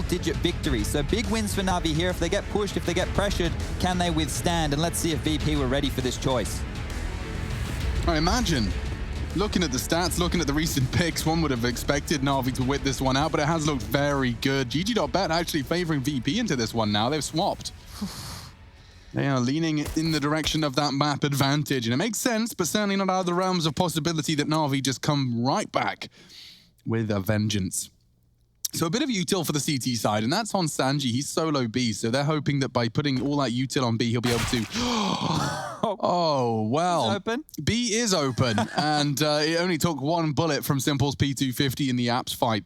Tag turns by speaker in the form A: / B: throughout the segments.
A: double-digit victories. So big wins for Na'Vi here. If they get pushed, if they get pressured, can they withstand? And let's see if VP were ready for this choice.
B: I imagine, looking at the stats, looking at the recent picks, one would have expected Na'Vi to win this one out, but it has looked very good. GG.bet actually favoring VP into this one now. They've swapped. They are leaning in the direction of that map advantage, and it makes sense, but certainly not out of the realms of possibility that Na'Vi just come right back with a vengeance. So a bit of util for the CT side, and that's on Sanji. He's solo B, so they're hoping that by putting all that util on B, he'll be able to... Oh, well.
A: Open.
B: B is open, and it only took one bullet from Simple's P250 in the apps fight.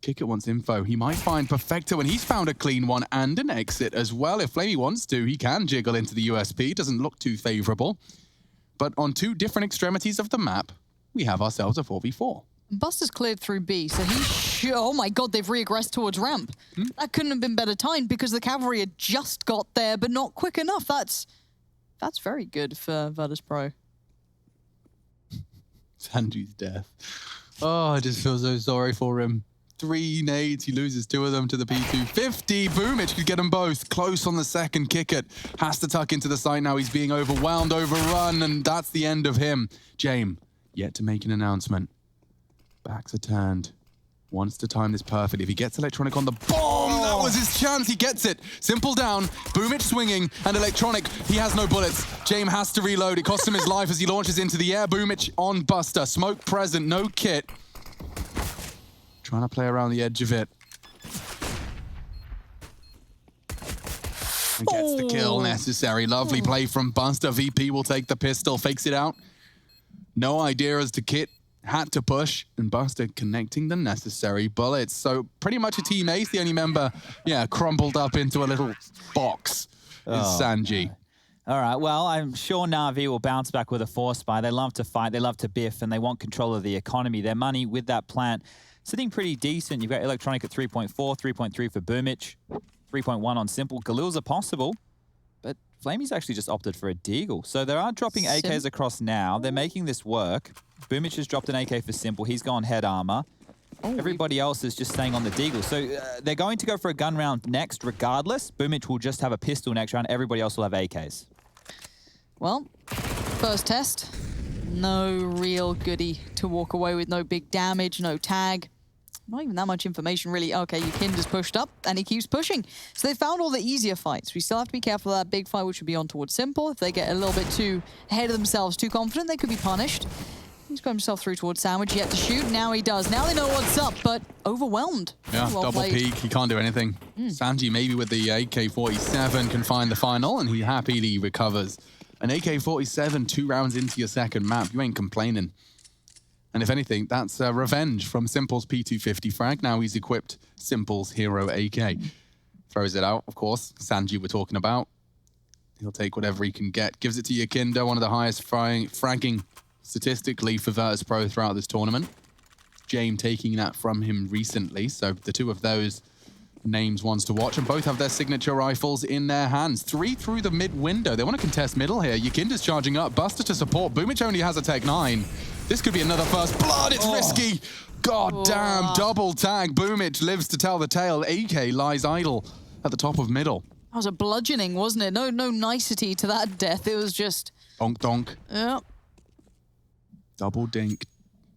B: Kicker wants info. He might find Perfecto, and he's found a clean one and an exit as well. If Flamey wants to, he can jiggle into the USP. Doesn't look too favorable. But on two different extremities of the map, we have ourselves a 4v4.
C: Buster's cleared through B, so he's oh my god, they've regressed towards ramp. That couldn't have been better timed because the cavalry had just got there, but not quick enough. That's very good for Virtus.pro.
B: Sanji's death. Oh, I just feel so sorry for him. 3 nades, he loses 2 of them to the P250. Boomich could get them both. Close on the second kick it. Has to tuck into the side now. He's being overwhelmed, overrun, and that's the end of him. James, yet to make an announcement. Backs are turned. Wants to time this perfectly. If he gets Electronic on the bomb, that was his chance. He gets it. Simple down. Boomich swinging, and Electronic, he has no bullets. James has to reload. It costs him his life as he launches into the air. Boomich on Buster. Smoke present, no kit. Trying to play around the edge of it. And gets the kill necessary. Lovely play from Buster. VP will take the pistol, fakes it out. No idea as to kit. Had to push, and Buster connecting the necessary bullets. So pretty much a team ace. The only member, crumbled up into a little box is Sanji.
A: All right, well, I'm sure Na'Vi will bounce back with a force buy. They love to fight, they love to biff, and they want control of the economy. Their money with that plant sitting pretty decent. You've got Electronic at 3.4, 3.3 for Boomich, 3.1 on Simple. Galil's are possible, but Flamey's actually just opted for a Deagle. So they are dropping AKs across now. They're making this work. Boomich has dropped an AK for Simple. He's gone head armor. Everybody else is just staying on the Deagle. So they're going to go for a gun round next regardless. Boomich will just have a pistol next round. Everybody else will have AKs.
C: Well, first test. No real goodie to walk away with. No big damage, no tag. Not even that much information, really. Okay, Yukinda's pushed up, and he keeps pushing. So they found all the easier fights. We still have to be careful of that big fight, which would be on towards Simple. If they get a little bit too ahead of themselves, too confident, they could be punished. He's got himself through towards Sandwich, yet to shoot. Now he does. Now they know what's up, but overwhelmed.
B: Yeah,
C: well
B: double
C: played.
B: peek. He can't do anything. Sanji maybe with the AK-47 can find the final, and he happily recovers. An AK-47 2 rounds into your second map. You ain't complaining. And if anything, that's revenge from Simple's P250 frag. Now he's equipped Simple's Hero AK. Throws it out, of course. Sanji we're talking about. He'll take whatever he can get. Gives it to Yukinda, one of the highest fragging statistically for Virtus.pro throughout this tournament. James taking that from him recently. So the two of those names ones to watch, and both have their signature rifles in their hands. 3 through the mid window. They want to contest middle here. Yukinda's charging up. Buster to support. Boomich only has a Tech 9. This could be another first blood. It's risky. God damn. Double tag. Boomich lives to tell the tale. AK lies idle at the top of middle.
C: That was a bludgeoning, wasn't it? No nicety to that death. It was just...
B: Donk donk.
C: Yep.
B: Double dink.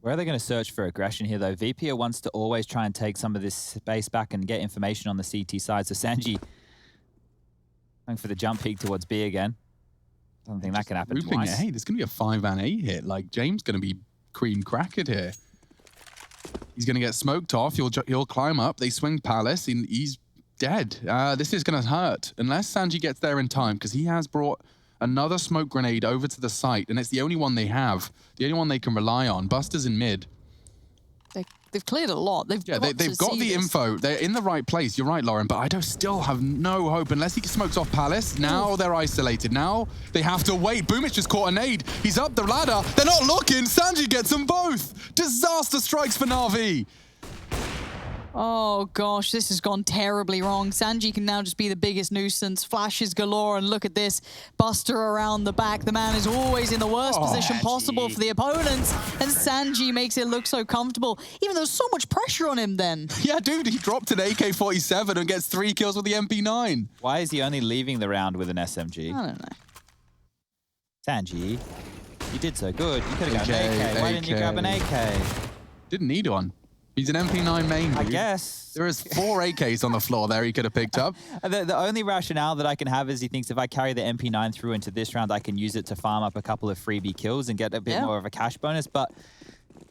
A: Where are they going to search for aggression here, though? VP wants to always try and take some of this space back and get information on the CT side. So Sanji going for the jump peek towards B again. Don't think that can happen twice.
B: Hey, there's going to be a 5-and 8 hit. Like, James going to be cream crackered here. He's going to get smoked off. He'll climb up. They swing Palace. He's dead. This is going to hurt. Unless Sanji gets there in time, because he has brought another smoke grenade over to the site, and it's the only one they have. The only one they can rely on. Buster's in mid.
C: They've cleared a lot. They've got
B: the info. They're in the right place. You're right, Lauren, but I still have no hope unless he smokes off Palace. Now they're isolated. Now they have to wait. Boomich just caught a nade. He's up the ladder. They're not looking. Sanji gets them both. Disaster strikes for Na'Vi.
C: Oh gosh, this has gone terribly wrong. Sanji can now just be the biggest nuisance. Flashes galore, and look at this. Buster around the back. The man is always in the worst position possible for the opponents. And Sanji makes it look so comfortable, even though there's so much pressure on him then.
B: Yeah, dude, he dropped an AK-47 and gets 3 kills with the MP9.
A: Why is he only leaving the round with an SMG?
C: I don't know.
A: Sanji, you did so good. You could have got an AK. Why didn't you grab an AK?
B: Didn't need one. He's an MP9 main, dude.
A: I guess.
B: There is 4 AKs on the floor there he could have picked up.
A: The only rationale that I can have is he thinks if I carry the MP9 through into this round, I can use it to farm up a couple of freebie kills and get a bit more of a cash bonus. But,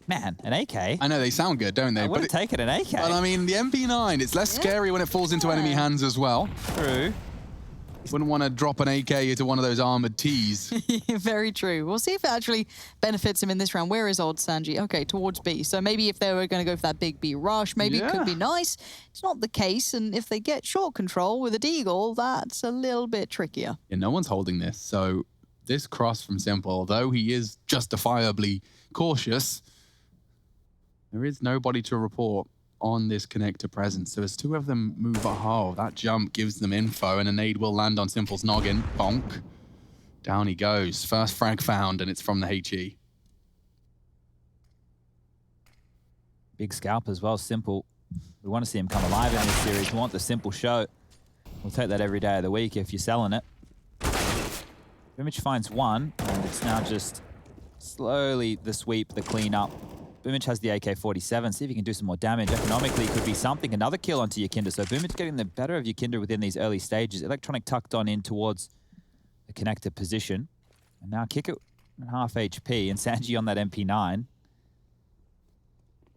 A: man, an AK?
B: I know, they sound good, don't they?
A: I would have taken an AK.
B: Well, I mean, the MP9, it's less scary when it falls into enemy hands as well.
A: True.
B: Wouldn't want to drop an AK into one of those armored Ts.
C: Very true. We'll see if it actually benefits him in this round. Where is old Sanji? Okay, towards B. So maybe if they were going to go for that big B rush, maybe it could be nice. It's not the case, and if they get short control with a Deagle, that's a little bit trickier.
B: Yeah, no one's holding this, so this cross from Simple, although he is justifiably cautious, there is nobody to report on this connector presence. So as 2 of them move, that jump gives them info, and a nade will land on Simple's noggin. Bonk. Down he goes. First frag found, and it's from the HE.
A: Big scalp as well, Simple. We want to see him come alive in this series. We want the Simple show. We'll take that every day of the week if you're selling it. Boomich finds 1, and it's now just slowly the sweep, the clean up. Boomich has the AK-47. See if he can do some more damage. Economically, could be something. Another kill onto Yakinda. So Boomich getting the better of Yakinda within these early stages. Electronic tucked on in towards the connector position. And now kick it at half HP. And Sanji on that MP9.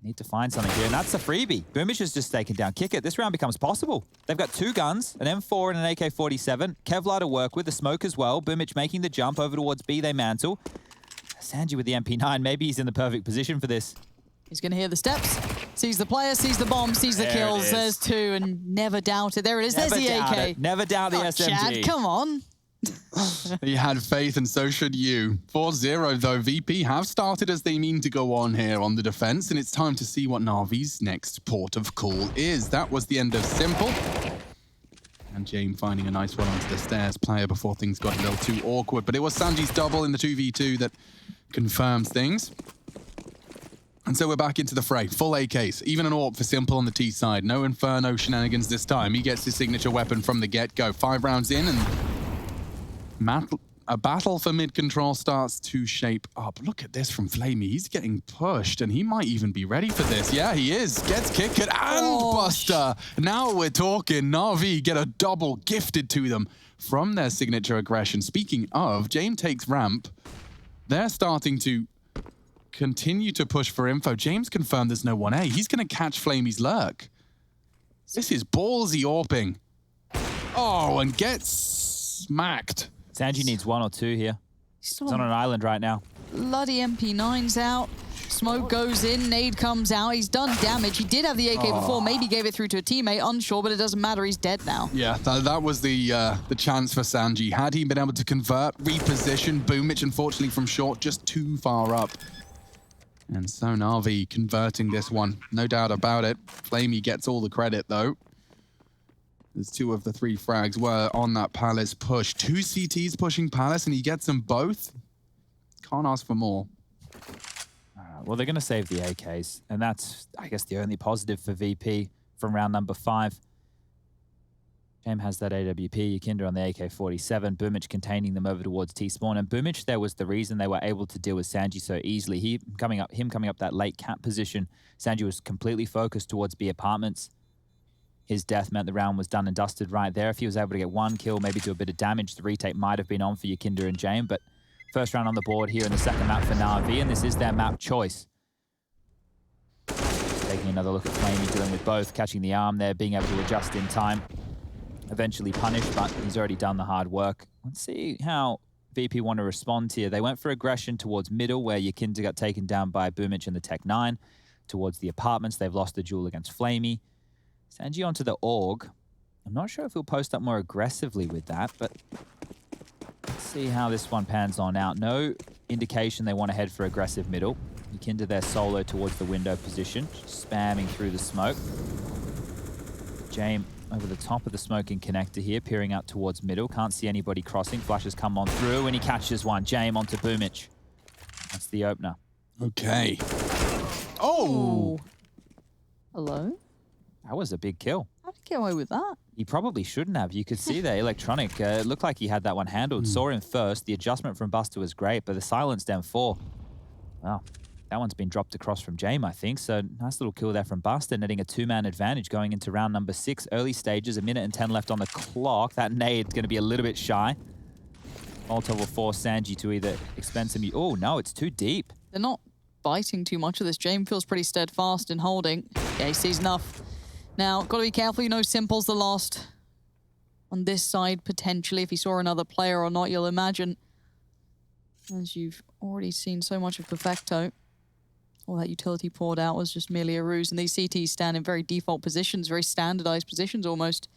A: Need to find something here. And that's a freebie. Boomich has just taken down Kick It. This round becomes possible. They've got 2 guns, an M4 and an AK-47. Kevlar to work with, the smoke as well. Boomich making the jump over towards B. They mantle. Sanji with the MP9, maybe he's in the perfect position for this.
C: He's going to hear the steps, sees the player, sees the bomb, sees the kills. There's 2, and never doubt it. There it is. There's the AK.
A: Never doubt the SMG.
C: Chad, come on.
B: He had faith, and so should you. 4-0, though. VP have started as they mean to go on here on the defense, and it's time to see what Na'Vi's next port of call is. That was the end of Simple. And James finding a nice one onto the stairs player before things got a little too awkward. But it was Sanji's double in the 2v2 that confirms things. And so we're back into the fray. Full AKs. Even an AWP for Simple on the T side. No Inferno shenanigans this time. He gets his signature weapon from the get-go. 5 rounds in, and a battle for mid-control starts to shape up. Look at this from Flamey. He's getting pushed, and he might even be ready for this. Yeah, he is. Gets Kick It and Buster. Now we're talking. Na'Vi get a double gifted to them from their signature aggression. Speaking of, James takes ramp. They're starting to continue to push for info. James confirmed there's no 1A. He's going to catch Flamey's lurk. This is ballsy AWPing. Oh, and gets smacked.
A: Sanji needs 1 or 2 here. He's on an island right now.
C: Bloody MP9's out. Smoke goes in, nade comes out. He's done damage. He did have the AK before, maybe gave it through to a teammate, unsure, but it doesn't matter. He's dead now.
B: Yeah, that was the chance for Sanji. Had he been able to convert, reposition, Boomich, unfortunately from short, just too far up. And so Na'Vi converting this one, no doubt about it. Flamey gets all the credit, though. As 2 of the 3 frags were on that Palace push. 2 CTs pushing Palace, and he gets them both. Can't ask for more.
A: Well, they're going to save the AKs, and that's, I guess, the only positive for VP from round number 5. James has that AWP, Yakinda on the AK-47, Boomich containing them over towards T-spawn, and Boomich, there was the reason they were able to deal with Sanji so easily. Him coming up that late cap position, Sanji was completely focused towards B apartments. His death meant the round was done and dusted right there. If he was able to get 1 kill, maybe do a bit of damage, the retake might have been on for Yakinda and James, but first round on the board here in the second map for Na'Vi, and this is their map choice. Taking another look at Flamey, dealing with both, catching the arm there, being able to adjust in time. Eventually punished, but he's already done the hard work. Let's see how VP want to respond here. They went for aggression towards middle, where Yakinda got taken down by Boomich and the Tech 9. Towards the apartments, they've lost the duel against Flamey. Sanji onto the AUG. I'm not sure if he'll post up more aggressively with that, but let's see how this one pans on out. No indication they want to head for aggressive middle. Yakinda there solo towards the window position, just spamming through the smoke. Jame over the top of the smoking connector here, peering out towards middle. Can't see anybody crossing. Flashes come on through, and he catches one. Jame onto Boomich. That's the opener.
B: Okay. Oh!
C: Hello?
A: That was a big kill.
C: How did he get away with that?
A: He probably shouldn't have. You could see there, Electronic, it looked like he had that one handled. Saw him first. The adjustment from Buster was great, but the silence down 4. Wow. That one's been dropped across from Jame, I think. So nice little kill there from Buster, netting a 2-man advantage going into round number 6. Early stages, 1 minute and 10 left on the clock. That nade's going to be a little bit shy. Molotov will force Sanji to either expend some... Oh, no, it's too deep.
C: They're not biting too much of this. Jame feels pretty steadfast in holding. Yeah, he sees enough. Now, got to be careful. You know, Simple's the last on this side, potentially. If he saw another player or not, you'll imagine. As you've already seen so much of Perfecto. All that utility poured out was just merely a ruse. And these CTs stand in very default positions, very standardized positions almost.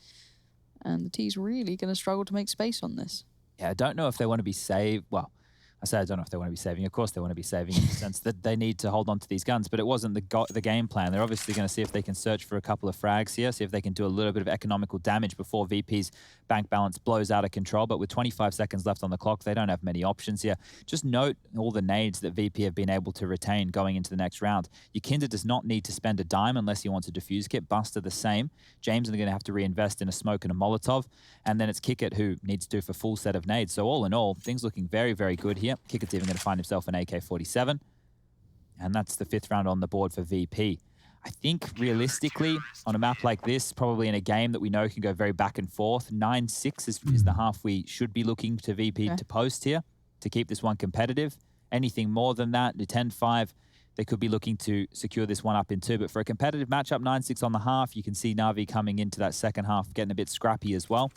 C: And the T's really going to struggle to make space on this.
A: Yeah, I don't know if they want to be saved. Well, I say I don't know if they want to be saving. Of course they want to be saving in the sense that they need to hold on to these guns, but it wasn't the game plan. They're obviously going to see if they can search for a couple of frags here, see if they can do a little bit of economical damage before VP's bank balance blows out of control. But with 25 seconds left on the clock, they don't have many options here. Just note all the nades that VP have been able to retain going into the next round. Yakinda does not need to spend a dime unless he wants a defuse kit. Buster the same. James is going to have to reinvest in a smoke and a Molotov. And then it's Kickit who needs to do for full set of nades. So all in all, things looking very, very good here. Kickit's even going to find himself an AK-47. And that's the 5th round on the board for VP. I think realistically, on a map like this, probably in a game that we know can go very back and forth, 9-6 is the half we should be looking to VP to post here to keep this one competitive. Anything more than that, the 10-5, they could be looking to secure this one up in 2. But for a competitive matchup, 9-6 on the half, you can see Na'Vi coming into that second half, getting a bit scrappy as well.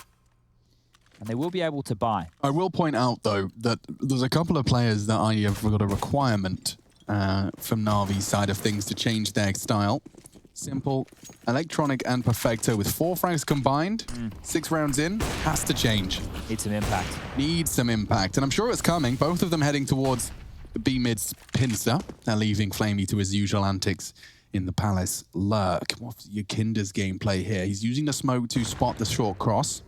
A: And they will be able to buy.
B: I will point out, though, that there's a couple of players that I have got a requirement from Na'Vi's side of things to change their style. Simple, Electronic, and Perfecto with 4 frags combined, 6 rounds in, has to change.
A: Need some impact.
B: Needs some impact, and I'm sure it's coming. Both of them heading towards the B-mid's pincer. They're leaving Flamey to his usual antics in the Palace lurk. What's Yakinda's gameplay here? He's using the smoke to spot the short cross.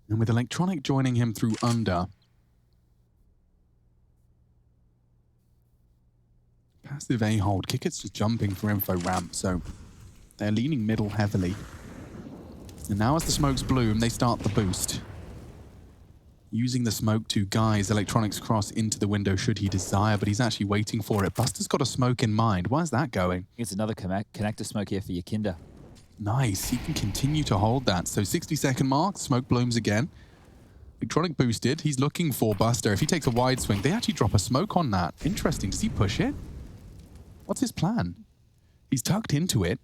B: And with Electronic joining him through under. Passive A-hold. Kickit's just jumping for info ramp, so they're leaning middle heavily. And now as the smokes bloom, they start the boost. Using the smoke to guise Electronic's cross into the window should he desire, but he's actually waiting for it. Buster's got a smoke in mind. Where's that going?
A: It's another connector smoke here for Yakinda.
B: Nice, he can continue to hold that. So 60-second mark, smoke blooms again. Electronic boosted, he's looking for Buster. If he takes a wide swing, they actually drop a smoke on that. Interesting, does he push it? What's his plan? He's tucked into it.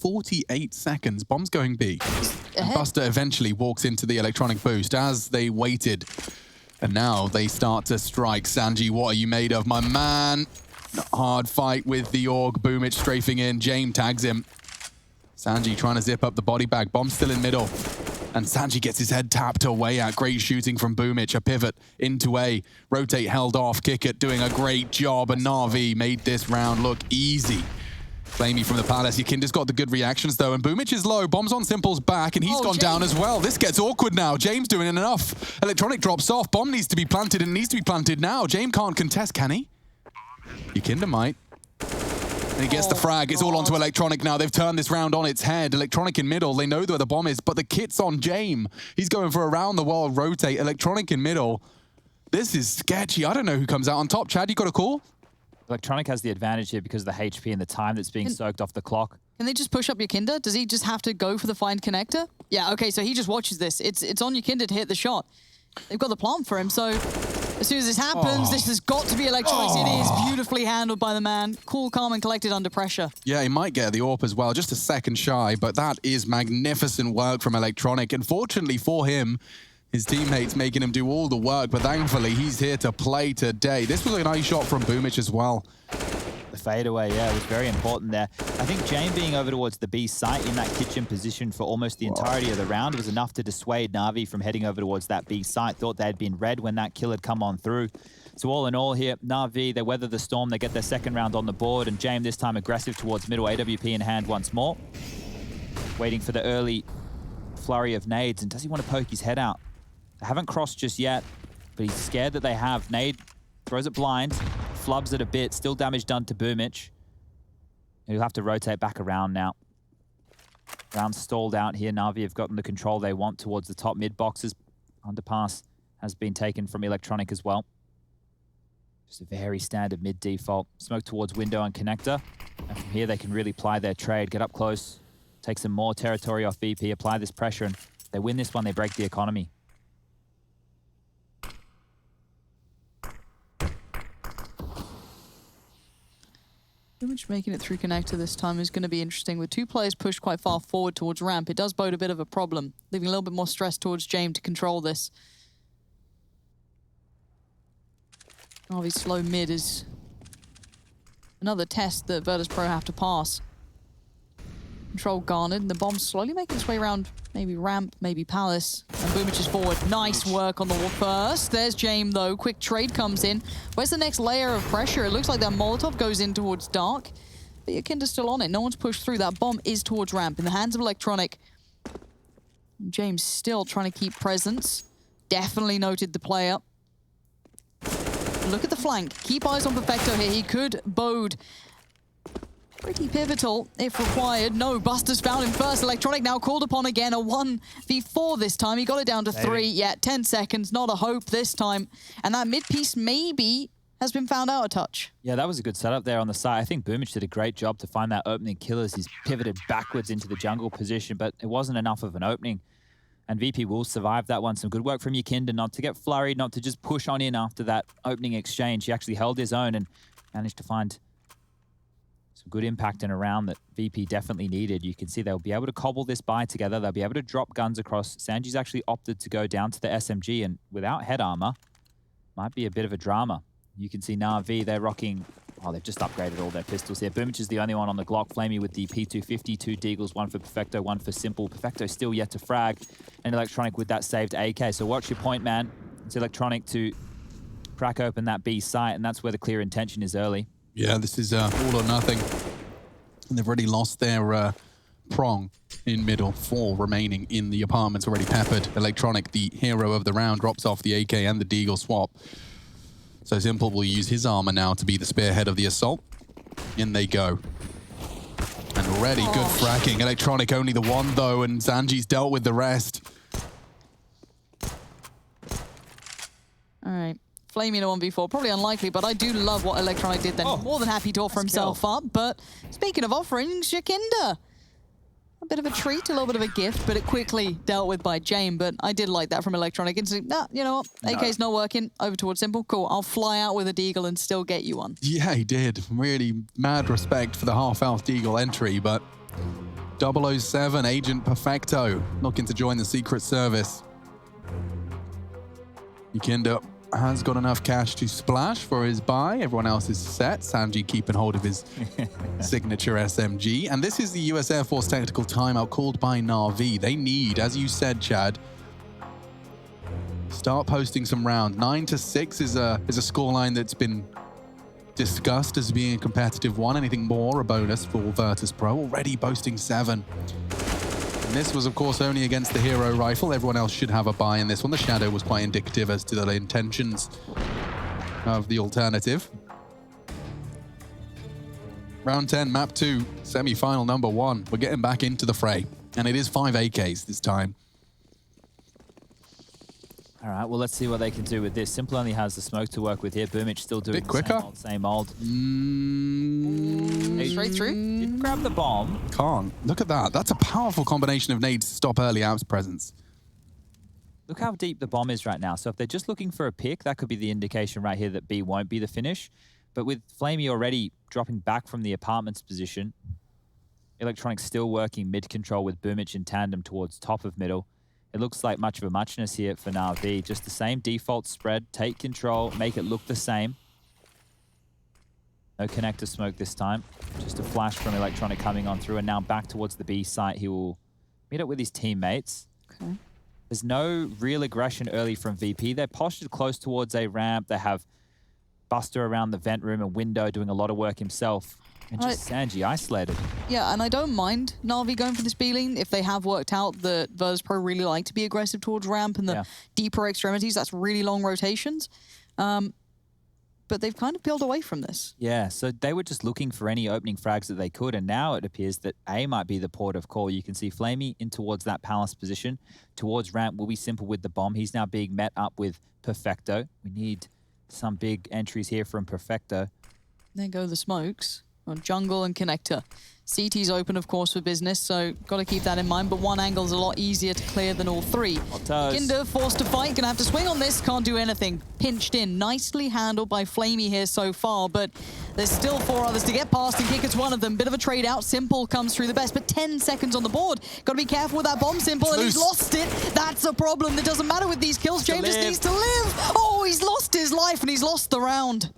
B: 48 seconds, bomb's going B. And Buster eventually walks into the Electronic boost as they waited. And now they start to strike. Sanji, what are you made of, my man? Hard fight with the Org. Boomich strafing in. Jame tags him. Sanji trying to zip up the body bag. Bomb still in middle. And Sanji gets his head tapped away at. Great shooting from Boomich. A pivot into A. Rotate held off. Kickit doing a great job. And Na'Vi made this round look easy. Flamey from the Palace. Yakinda's got the good reactions though. And Boomich is low. Bomb's on Simple's back. And he's gone down as well. This gets awkward now. James doing enough. Electronic drops off. Bomb needs to be planted and needs to be planted now. James can't contest, can he? Yakinda might. And he gets the frag. It's all onto Electronic now. They've turned this round on its head. Electronic in middle. They know where the bomb is, but the kit's on Jame. He's going for a round-the-world rotate. Electronic in middle. This is sketchy. I don't know who comes out on top. Chad, you got a call?
A: Electronic has the advantage here because of the HP and the time that's being soaked off the clock.
C: Can they just push up Yakinda? Does he just have to go for the find connector? Yeah, okay, so he just watches this. It's on Yakinda to hit the shot. They've got the plant for him, so as soon as this happens, this has got to be Electronics. It is beautifully handled by the man. Cool, calm, and collected under pressure. Yeah,
B: he might get the AWP as well, just a second shy, but that is magnificent work from Electronic. And fortunately for him, his teammates making him do all the work, but thankfully he's here to play today. This was a nice shot from Boomich as well.
A: The fadeaway, yeah, it was very important there. I think Jane being over towards the B site in that kitchen position for almost the entirety of the round was enough to dissuade Na'Vi from heading over towards that B site. Thought they'd been red when that kill had come on through. So all in all here, Na'Vi, they weather the storm, they get their second round on the board, and James this time aggressive towards middle, AWP in hand once more. Waiting for the early flurry of nades, and does he want to poke his head out? They haven't crossed just yet, but he's scared that they have. Nade throws it blind, flubs it a bit, still damage done to Boomich. He'll have to rotate back around now. Round stalled out here. Na'Vi have gotten the control they want towards the top mid boxes. Underpass has been taken from Electronic as well. Just a very standard mid default. Smoke towards window and connector. And from here they can really ply their trade, get up close, take some more territory off VP, apply this pressure, and they win this one, they break the economy.
C: Boomich making it through connector this time is going to be interesting. With two players pushed quite far forward towards ramp, it does bode a bit of a problem, leaving a little bit more stress towards James to control this. Obviously, slow mid is another test that Virtus.pro have to pass. Control garnered, and the bomb's slowly making its way around maybe ramp, maybe palace. And Boomich is forward. Nice work on the wall first. There's James, though. Quick trade comes in. Where's the next layer of pressure? It looks like that Molotov goes in towards dark. But Yakinda's still on it. No one's pushed through. That bomb is towards ramp in the hands of Electronic. James still trying to keep presence. Definitely noted the player. Look at the flank. Keep eyes on Perfecto here. He could bode pretty pivotal if required. No, Buster's found him first. Electronic now called upon again. A 1v4 this time. He got it down to 3. Yeah, 10 seconds. Not a hope this time. And that mid piece maybe has been found out a touch.
A: Yeah, that was a good setup there on the side. I think Boomich did a great job to find that opening kill as he's pivoted backwards into the jungle position, but it wasn't enough of an opening. And VP will survive that one. Some good work from Yakinda not to get flurried, not to just push on in after that opening exchange. He actually held his own and managed to find some good impact in a round that VP definitely needed. You can see they'll be able to cobble this by together. They'll be able to drop guns across. Sanji's actually opted to go down to the SMG, and without head armor, might be a bit of a drama. You can see Na'Vi, they're rocking... Oh, they've just upgraded all their pistols here. Boomich is the only one on the Glock. Flamey with the P250, 2 Deagles, 1 for Perfecto, 1 for Simple. Perfecto still yet to frag, and Electronic with that saved AK. So watch your point, man. It's Electronic to crack open that B site, and that's where the clear intention is early.
B: Yeah, this is all or nothing. And they've already lost their prong in middle. 4 remaining in the apartments, already peppered. Electronic, the hero of the round, drops off the AK and the Deagle swap. So Simple will use his armor now to be the spearhead of the assault. In they go. And already good fracking. Electronic only the 1 though, and Sanji's dealt with the rest.
C: All right. Flaming a 1v4, probably unlikely, but I do love what Electronic did then. More than happy to offer himself up. But speaking of offerings, Yakinda. A bit of a treat, a little bit of a gift, but it quickly dealt with by James. But I did like that from Electronic. And so, nah, you know what? AK's not working. Over towards Simple. Cool. I'll fly out with a Deagle and still get you one.
B: Yeah, he did. Really mad respect for the half-health Deagle entry, but 007 Agent Perfecto looking to join the Secret Service. Yakinda has got enough cash to splash for his buy. Everyone else is set. Sanji keeping hold of his signature SMG. And this is the US Air Force tactical timeout called by Na'Vi. They need, as you said, Chad, start posting some rounds. 9-6 is a scoreline that's been discussed as being a competitive one. Anything more, a bonus for Virtus.pro. Already boasting 7. And this was, of course, only against the hero rifle. Everyone else should have a buy in this one. The Shadow was quite indicative as to the intentions of the alternative. Round 10, map 2, semi-final number 1. We're getting back into the fray. And it is 5 AKs this time.
A: All right, well, let's see what they can do with this. Simple only has the smoke to work with here. Boomich still doing
B: bit quicker.
A: Same old.
C: Straight through?
A: Didn't grab the bomb.
B: Can't. Look at that. That's a powerful combination of nades to stop early Ab's presence.
A: Look how deep the bomb is right now. So if they're just looking for a pick, that could be the indication right here that B won't be the finish. But with Flamey already dropping back from the apartment's position, Electronic still working mid-control with Boomich in tandem towards top of middle. It looks like much of a muchness here for Na'Vi. Just the same default spread. Take control, make it look the same. No connector smoke this time. Just a flash from Electronic coming on through, and now back towards the B site. He will meet up with his teammates.
C: Okay.
A: There's no real aggression early from VP. They're postured close towards a ramp. They have Buster around the vent room and window doing a lot of work himself. And just Sanji isolated.
C: Yeah, and I don't mind Na'Vi going for this B lane if they have worked out that Virtus.pro really like to be aggressive towards ramp and the deeper extremities. That's really long rotations. But they've kind of peeled away from this.
A: Yeah, so they were just looking for any opening frags that they could, and now it appears that A might be the port of call. You can see Flamey in towards that palace position. Towards ramp will be simple with the bomb. He's now being met up with Perfecto. We need some big entries here from Perfecto.
C: There go the smokes on jungle and connector. CT's open, of course, for business, so got to keep that in mind, but one angle is a lot easier to clear than all three. Kinder forced to fight, gonna have to swing on this, can't do anything. Pinched in, nicely handled by Flamey here so far, but there's still 4 others to get past, and Kicker's one of them. Bit of a trade out, Simple comes through the best, but 10 seconds on the board. Gotta be careful with that bomb, Simple, and he's lost it. That's a problem, that doesn't matter with these kills, James just needs to live. Oh, he's lost his life, and he's lost the round.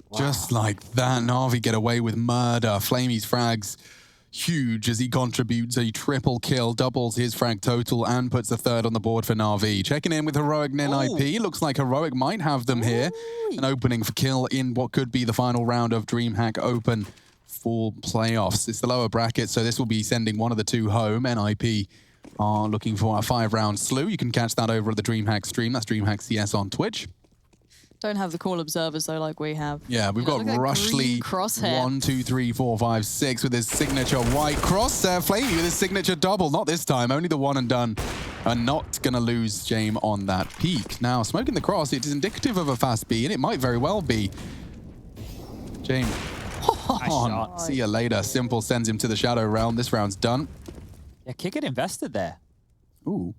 B: Wow. Just like that, Na'Vi get away with murder. Flamey's frags huge as he contributes a triple kill, doubles his frag total, and puts a 3rd on the board for Na'Vi. Checking in with Heroic NIP. Looks like Heroic might have them here. An opening for kill in what could be the final round of DreamHack Open full playoffs. It's the lower bracket, so this will be sending one of the 2 home. NIP are looking for a 5-round slew. You can catch that over at the DreamHack stream. That's DreamHack CS on Twitch.
C: Don't have the call observers though, like we have.
B: Yeah, we've got Rushly 1, 2, 3, 4, 5, 6 with his signature white crosshair. Flamey with his signature double. Not this time, only the one and done. And not gonna lose Jame on that peak. Now, smoking the cross, it is indicative of a fast B, and it might very well be. Jame, nice see you later. Simple sends him to the shadow realm. This round's done.
A: Yeah, Kick it invested there.
B: Ooh.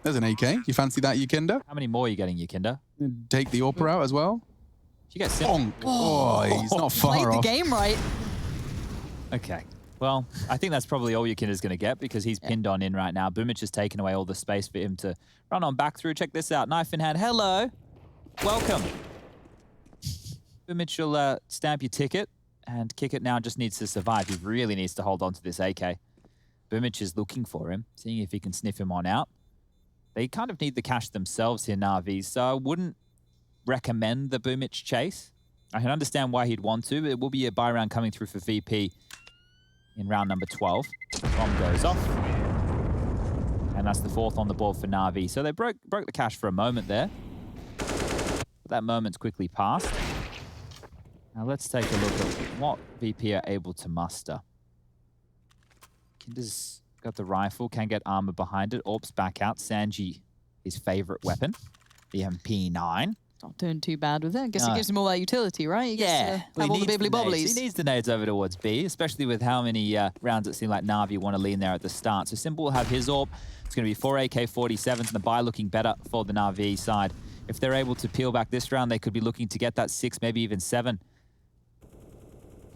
B: There's an AK. You fancy that, Yukinda?
A: How many more are you getting, Yukinda?
B: Take the AWPer out as well.
A: You get Simple.
B: Oh, he's not far
C: Played
B: off.
C: the game right.
A: Okay. Well, I think that's probably all Yukinda's going to get because he's pinned on in right now. Boomich has taken away all the space for him to run on back through. Check this out. Knife in hand. Hello. Welcome. Boomich will stamp your ticket, and Kick it now just needs to survive. He really needs to hold on to this AK. Boomich is looking for him, seeing if he can sniff him on out. They kind of need the cash themselves here, Na'Vi, so I wouldn't recommend the Boomich chase. I can understand why he'd want to, but it will be a buy round coming through for VP in round number 12. Bomb goes off. And that's the 4th on the board for Na'Vi. So they broke the cash for a moment there. But that moment's quickly passed. Now let's take a look at what VP are able to muster. Kinder's got the rifle, can get armor behind it. Orp's back out. Sanji, his favorite weapon, the MP9.
C: Not doing too bad with it. I guess it gives him all that utility, right? He
A: yeah.
C: have all the bibbly bobblies.
A: He needs the nades over towards B, especially with how many rounds it seemed like Na'Vi want to lean there at the start. So Simple will have his AWP. It's going to be 4 AK-47s and the buy looking better for the Na'Vi side. If they're able to peel back this round, they could be looking to get that 6, maybe even 7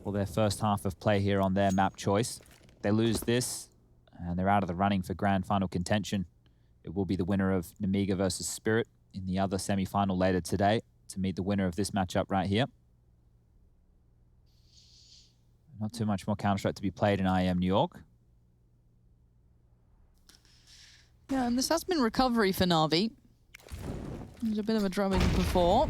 A: for their first half of play here on their map choice. They lose this, and they're out of the running for grand final contention. It will be the winner of Namiga versus Spirit in the other semi-final later today to meet the winner of this matchup right here. Not too much more Counter-Strike to be played in IEM New York.
C: Yeah, and this has been recovery for Na'Vi. There's a bit of a drubbing before.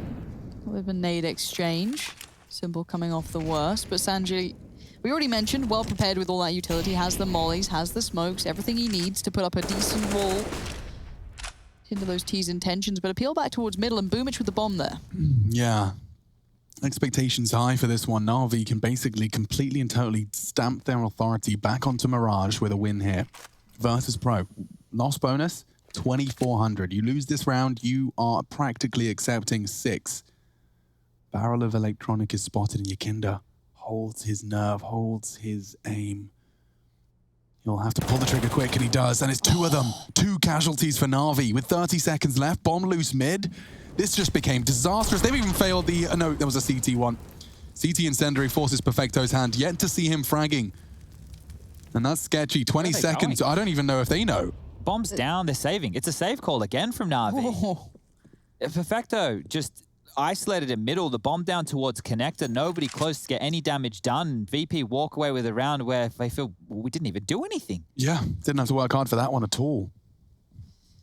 C: With a nade exchange. Simple coming off the worst, but Sanji, we already mentioned, well prepared with all that utility, has the mollies, has the smokes, everything he needs to put up a decent wall into those T's intentions, but appeal back towards middle and Boomich with the bomb there.
B: Yeah. Expectations high for this one. Na'Vi can basically completely and totally stamp their authority back onto Mirage with a win here. Virtus.pro, loss bonus, 2,400. You lose this round, you are practically accepting 6. Barrel of Electronic is spotted, and Yukinda holds his nerve, holds his aim. He'll have to pull the trigger quick, and he does, and it's 2 of them. 2 casualties for Na'Vi with 30 seconds left. Bomb loose mid. This just became disastrous. They've even failed the... no, there was a CT one. CT Incendiary forces Perfecto's hand. Yet to see him fragging. And that's sketchy. 20 seconds. Going? I don't even know if they know.
A: Bomb's down. They're saving. It's a save call again from Na'Vi. Perfecto just isolated in middle. The bomb down towards connector. Nobody close to get any damage done. VP walk away with a round where they feel, well, we didn't even do anything.
B: Yeah, didn't have to work hard for that one at all.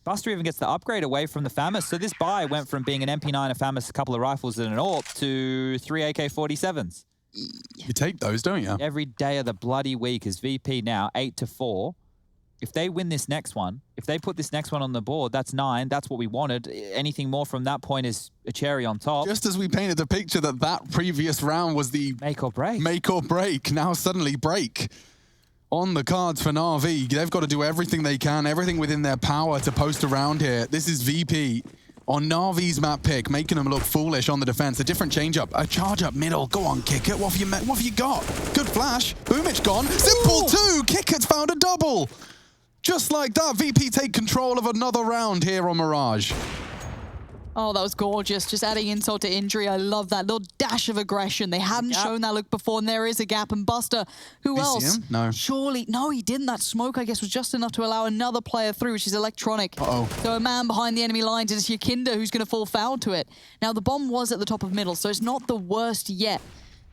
A: Buster even gets the upgrade away from the FAMAS. So this buy went from being an MP9, a FAMAS, a couple of rifles and an AWP to 3 AK-47s.
B: You take those, don't you?
A: Every day of the bloody week is VP now, 8-4. If they win this next one, if they put this next one on the board, that's 9. That's what we wanted. Anything more from that point is a cherry on top.
B: Just as we painted the picture that previous round was the
A: make or break.
B: Make or break. Now suddenly break. On the cards for Na'Vi. They've got to do everything they can, everything within their power to post around here. This is VP on Na'Vi's map pick, making them look foolish on the defense. A different change up, a charge up middle. Go on, Kick It. What have you got? Good flash. Boomich gone. Simple too. Kick It's found a double. Just like that, VP take control of another round here on Mirage.
C: Oh, that was gorgeous. Just adding insult to injury. I love that little dash of aggression. They hadn't shown that look before, and there is a gap. And Buster, who else?
B: No.
C: Surely, no, he didn't. That smoke, I guess, was just enough to allow another player through, which is Electronic. So a man behind the enemy lines is Yakinda, who's going to fall foul to it. Now, the bomb was at the top of middle, so it's not the worst yet.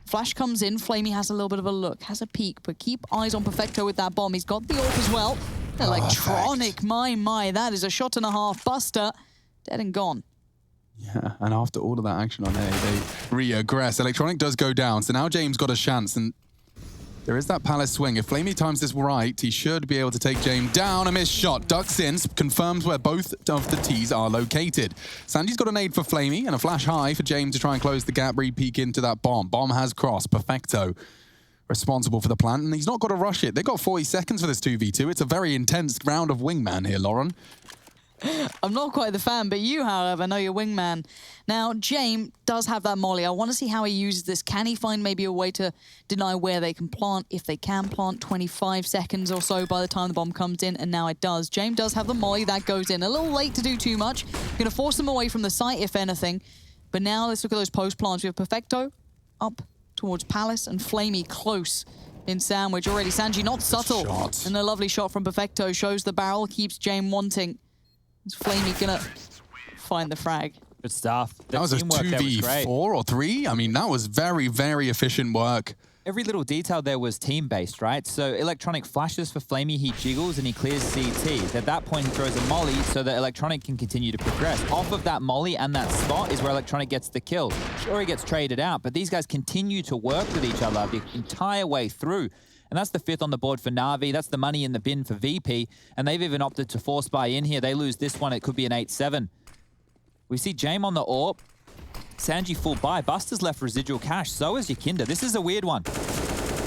C: Flash comes in. Flamey has a little bit of a look, has a peek, but keep eyes on Perfecto with that bomb. He's got the AWP as well. Electronic, my, that is a shot and a half. Buster, dead and gone.
B: Yeah, and after all of that action on A, they regress. Electronic does go down, so now James got a chance, and there is that Palace swing. If Flamey times this right, he should be able to take James down. A missed shot. Ducks in, confirms where both of the T's are located. Sanji's got a nade for Flamey and a flash high for James to try and close the gap, re-peek into that bomb. Bomb has crossed. Perfecto responsible for the plant, and he's not got to rush it. They've got 40 seconds for this 2v2. It's a very intense round of wingman here, Lauren.
C: I'm not quite the fan, but you, however, know your wingman. Now, James does have that molly. I want to see how he uses this. Can he find maybe a way to deny where they can plant? If they can plant, 25 seconds or so by the time the bomb comes in, and now it does. James does have the molly. That goes in. A little late to do too much. Going to force them away from the site, if anything. But now let's look at those post plants. We have Perfecto up towards Palace and Flamey close in sandwich already. Sanji not subtle.
B: Shot.
C: And a lovely shot from Perfecto shows the barrel, keeps James wanting. Is Flamey gonna find the frag?
A: Good stuff.
B: That was a 2v4 or 3. I mean, that was very, very efficient work.
A: Every little detail there was team-based, right? So Electronic flashes for Flamey, he jiggles and he clears CT. At that point, he throws a molly so that Electronic can continue to progress. Off of that molly and that spot is where Electronic gets the kill. Sure, he gets traded out, but these guys continue to work with each other the entire way through. And that's the 5th on the board for Na'Vi. That's the money in the bin for VP. And they've even opted to force buy in here. They lose this one. It could be an 8-7. We see James on the AWP. Sanji full buy. Buster's left residual cash. So is Yakinda. This is a weird one.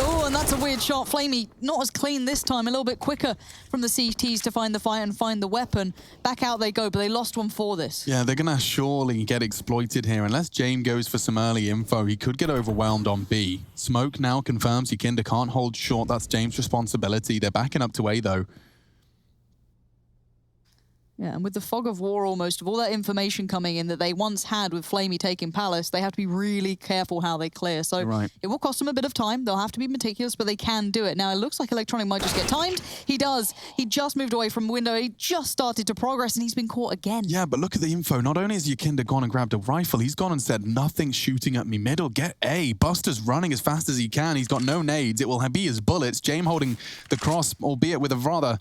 C: Oh, and that's a weird shot. Flamey not as clean this time. A little bit quicker from the CTs to find the fight and find the weapon. Back out they go, but they lost one for this.
B: Yeah, they're going to surely get exploited here. Unless James goes for some early info, he could get overwhelmed on B. Smoke now confirms Yakinda can't hold short. That's James' responsibility. They're backing up to A, though.
C: Yeah, and with the fog of war almost, of all that information coming in that they once had with Flamey taking Palace, they have to be really careful how they clear. So it will cost them a bit of time. They'll have to be meticulous, but they can do it. Now, it looks like Electronic might just get timed. He does. He just moved away from window. He just started to progress, and he's been caught again.
B: Yeah, but look at the info. Not only has Yakinda gone and grabbed a rifle, he's gone and said, nothing's shooting at me middle. Get A. Buster's running as fast as he can. He's got no nades. It will be his bullets. James holding the cross, albeit with a rather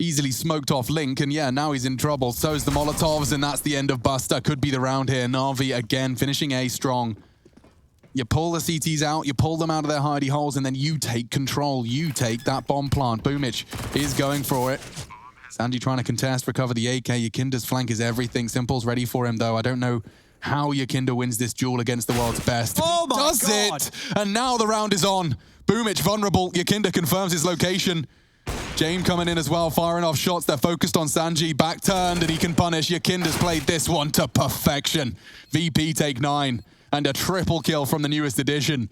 B: easily smoked off Link, and yeah, now he's in trouble. So's the Molotovs, and that's the end of Buster. Could be the round here. Na'Vi again finishing A strong. You pull the CTs out, you pull them out of their hidey holes, and then you take control. You take that bomb plant. Boomich is going for it. Sanji trying to contest, recover the AK. Yakinda's flank is everything. Simple's ready for him, though. I don't know how Yakinda wins this duel against the world's best.
A: Oh my
B: God. Does it! And now the round is on. Boomich vulnerable. Yakinda confirms his location. James coming in as well, firing off shots. They're focused on Sanji. Back turned, and he can punish. Yakinda's played this one to perfection. VP take 9, and a triple kill from the newest addition.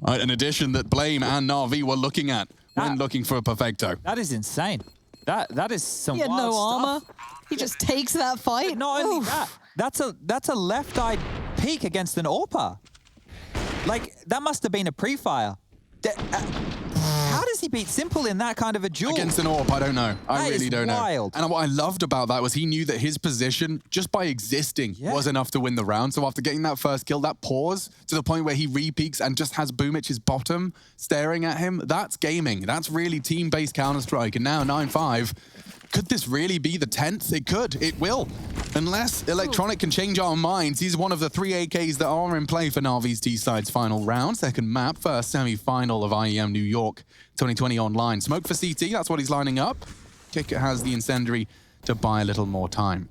B: An addition that Blame and Na'Vi were looking at when looking for a Perfecto.
A: That is insane. That is some wild
C: He had no
A: stuff.
C: armor. He just takes that fight.
A: But not only that, that's a left-eyed peek against an AWPer. Like, that must have been a pre-fire. How does he beat Simple in that kind of a duel?
B: Against an AWP, I don't know. I really don't
A: wild.
B: know. And what I loved about that was he knew that his position, just by existing, was enough to win the round. So after getting that first kill, that pause to the point where he re-peaks and just has Boomich's bottom staring at him, that's gaming. That's really team-based Counter-Strike. And now 9-5, could this really be the 10th? It could. It will. Unless Electronic can change our minds. He's one of the 3 AKs that are in play for Na'Vi's T-Side's final round. Second map, first semi-final of IEM New York 2020 online. Smoke for CT, that's what he's lining up. Kicker has the incendiary to buy a little more time.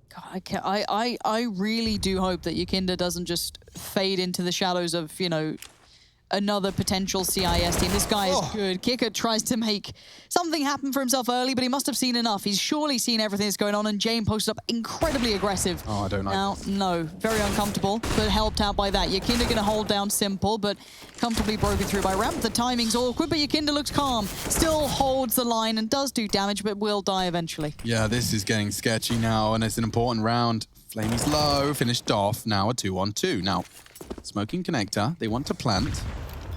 C: God, I really do hope that Yakinda doesn't just fade into the shadows of, you know, another potential CIS team. This guy is good. Kicker tries to make something happen for himself early, but he must have seen enough. He's surely seen everything that's going on, and Jane posted up incredibly aggressive.
B: Oh, I don't like
C: Now,
B: this.
C: no, very uncomfortable, but helped out by that. Yakinda going to hold down Simple, but comfortably broken through by Ramp. The timing's awkward, but Yakinda looks calm. Still holds the line and does do damage, but will die eventually.
B: Yeah, this is getting sketchy now, and it's an important round. Flamey's low, finished off. Now a 2-on-2. Now, smoking connector. They want to plant.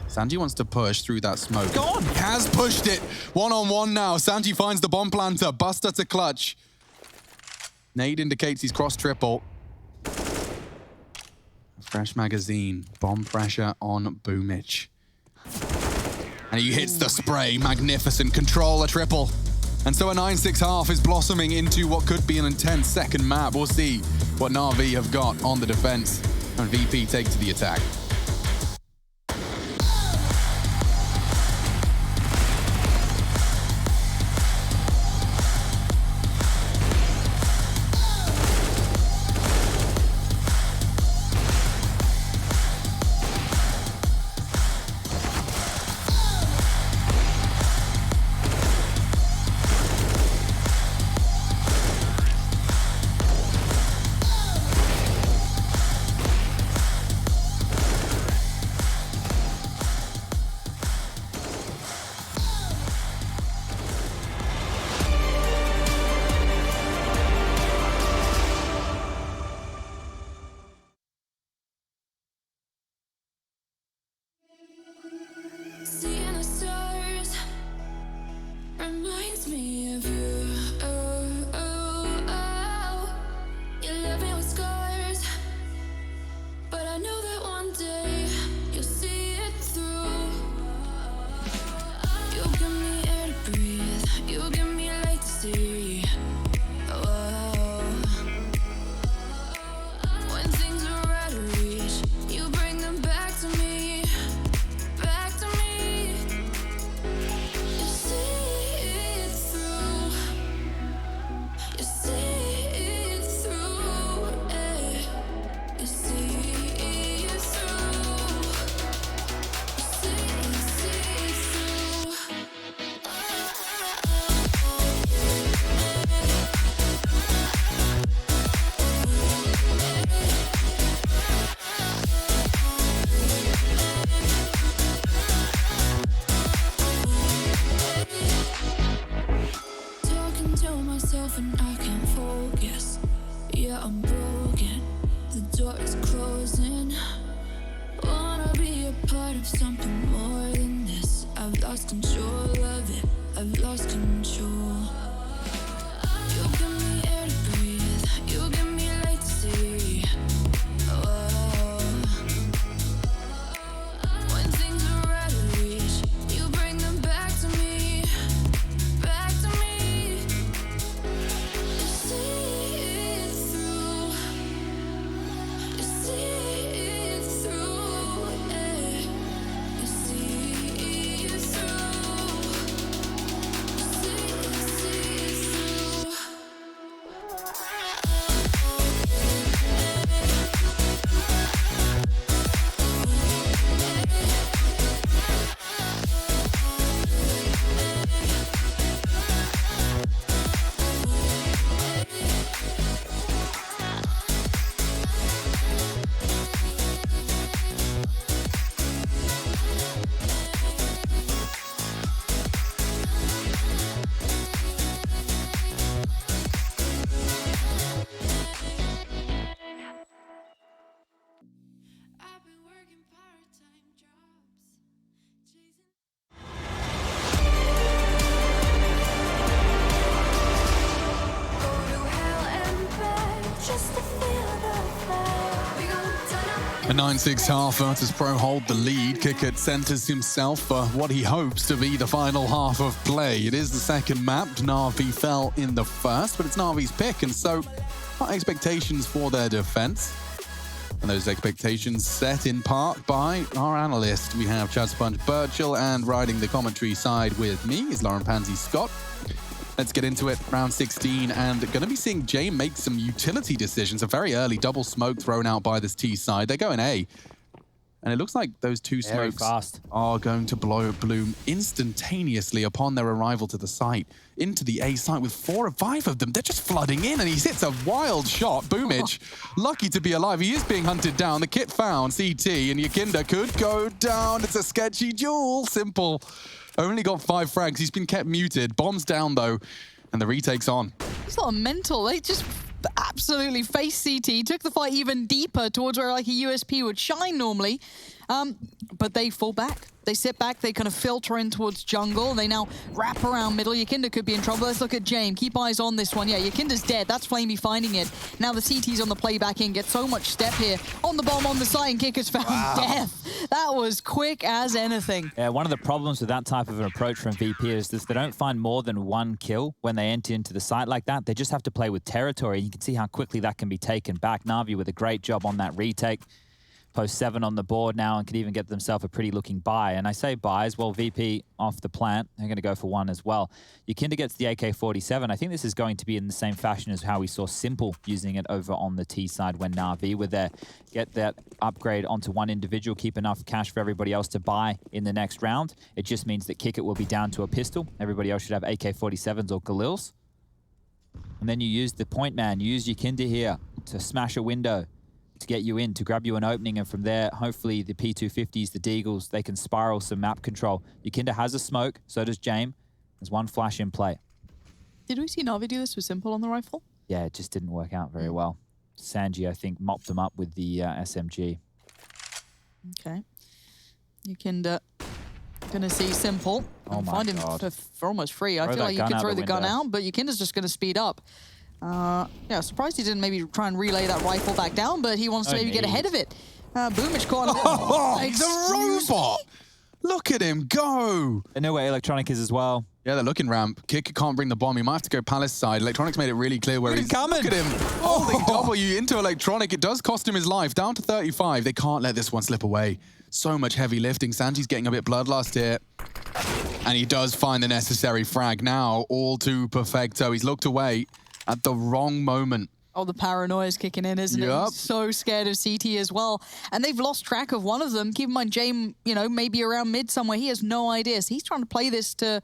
B: Sanji wants to push through that smoke.
A: Gone!
B: He has pushed it. 1-on-1 now. Sanji finds the bomb planter. Buster to clutch. Nade indicates he's crossed triple. Fresh magazine. Bomb pressure on Boomich. And he hits the spray. Magnificent. Control a triple. And so a 9-6 half is blossoming into what could be an intense second map. We'll see what Na'Vi have got on the defense. And VP take to the attack.
D: Seeing the stars reminds me of you. Oh, oh, oh. You left me with scars, but I know that one day you'll see it through. You give me air to breathe, you give me light to see. Oh, when things are out of reach, you bring them back to me. Back to me. You see it through. You see it through. You see it through. You see it through. Talking to myself and I can't focus. Yeah, I'm broken. The door is closing. Wanna be a part of something more than this. I've lost control of it. I've lost control. You give me air to breathe. You give me light to see. Oh, when things are out of reach, you bring them back to me. Back to me. You see it through. You see it through. You see it through.
B: A 9-6 half, Virtus.pro hold the lead. Kickert centers himself for what he hopes to be the final half of play. It is the second map. Na'Vi fell in the first, but it's Na'Vi's pick, and so expectations for their defense. And those expectations set in part by our analyst. We have Chad Sponge Birchall, and riding the commentary side with me is Lauren Pansy Scott. Let's get into it. Round 16, and going to be seeing Jay make some utility decisions. A very early double smoke thrown out by this T side. They're going A. And it looks like those two smokes are going to bloom instantaneously upon their arrival to the site. Into the A site with 4 or 5 of them. They're just flooding in, and he hits a wild shot. Boomage, lucky to be alive. He is being hunted down. The kit found, CT, and Yakinda could go down. It's a sketchy duel. Simple. Only got 5 frags. He's been kept muted. Bombs down, though, and the retake's on.
C: He's not mental. They just absolutely faced CT, took the fight even deeper towards where like a USP would shine normally. But they fall back. They sit back, they kind of filter in towards jungle. They now wrap around middle. Yakinda could be in trouble. Let's look at James. Keep eyes on this one. Yeah, Yakinda's dead. That's Flamey finding it. Now the CT's on the play back in. Get so much step here. On the bomb on the side, and Kicker's found death. That was quick as anything.
A: Yeah, one of the problems with that type of an approach from VP is this: they don't find more than 1 kill when they enter into the site like that. They just have to play with territory. You can see how quickly that can be taken back. Na'Vi with a great job on that retake. Post 7 on the board now and could even get themselves a pretty looking buy. And I say buys, well, VP off the plant. They're going to go for 1 as well. Yakinda gets the AK-47. I think this is going to be in the same fashion as how we saw Simple using it over on the T side when Na'Vi were there. Get that upgrade onto 1 individual, keep enough cash for everybody else to buy in the next round. It just means that Kickert will be down to a pistol. Everybody else should have AK-47s or Galils. And then you use the point man. You use Yakinda here to smash a window, to get you in, to grab you an opening, and from there, hopefully the P250s, the Deagles, they can spiral some map control. Yakinda has a smoke, so does Jame. There's 1 flash in play.
C: Did we see Na'Vi do this with Simple on the rifle?
A: Yeah, it just didn't work out very well. Sanji, I think, mopped them up with the SMG.
C: Okay. Yakinda gonna see Simple.
A: Oh my
C: find him
A: God.
C: for almost free. I
A: Throw
C: feel like you
A: that
C: could
A: gun
C: throw
A: out
C: the
A: the
C: gun
A: window.
C: out, but Yakinda's just gonna speed up. Yeah, surprised he didn't maybe try and relay that rifle back down, but he wants to maybe get ahead of it. Boomage caught him.
B: Oh, he's a robot! Look at him go!
A: They know where Electronic is as well.
B: Yeah, they're looking ramp. Kicker can't bring the bomb. He might have to go Palace side. Electronic's made it really clear where he's
A: coming.
B: Look at him holding W into Electronic. It does cost him his life. Down to 35. They can't let this one slip away. So much heavy lifting. Sanji's getting a bit bloodlust here. And he does find the necessary frag now. All too perfecto. He's looked away at the wrong moment.
C: Oh, the paranoia's kicking in, isn't it? He's so scared of CT as well. And they've lost track of one of them. Keep in mind, Jame, you know, maybe around mid somewhere. He has no idea. So he's trying to play this to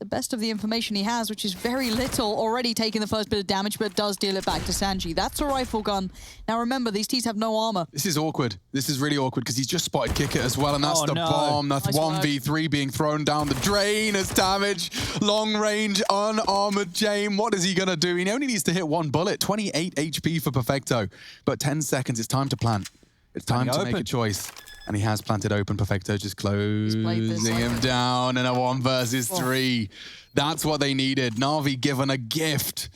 C: the best of the information he has, which is very little. Already taking the first bit of damage, but does deal it back to Sanji. That's a rifle gun. Now remember, these T's have no armor.
B: This is awkward. This is really awkward because he's just spotted Kicker as well, and that's the bomb. That's
C: Nice
B: 1v3 being thrown down the drain as damage. Long range, unarmored Jame. What is he going to do? He only needs to hit 1 bullet. 28 HP for Perfecto. But 10 seconds. It's time to plant. It's time to make a choice. And he has planted open. Perfecto just closing him down in a 1 versus 3. That's what they needed. Na'Vi given a gift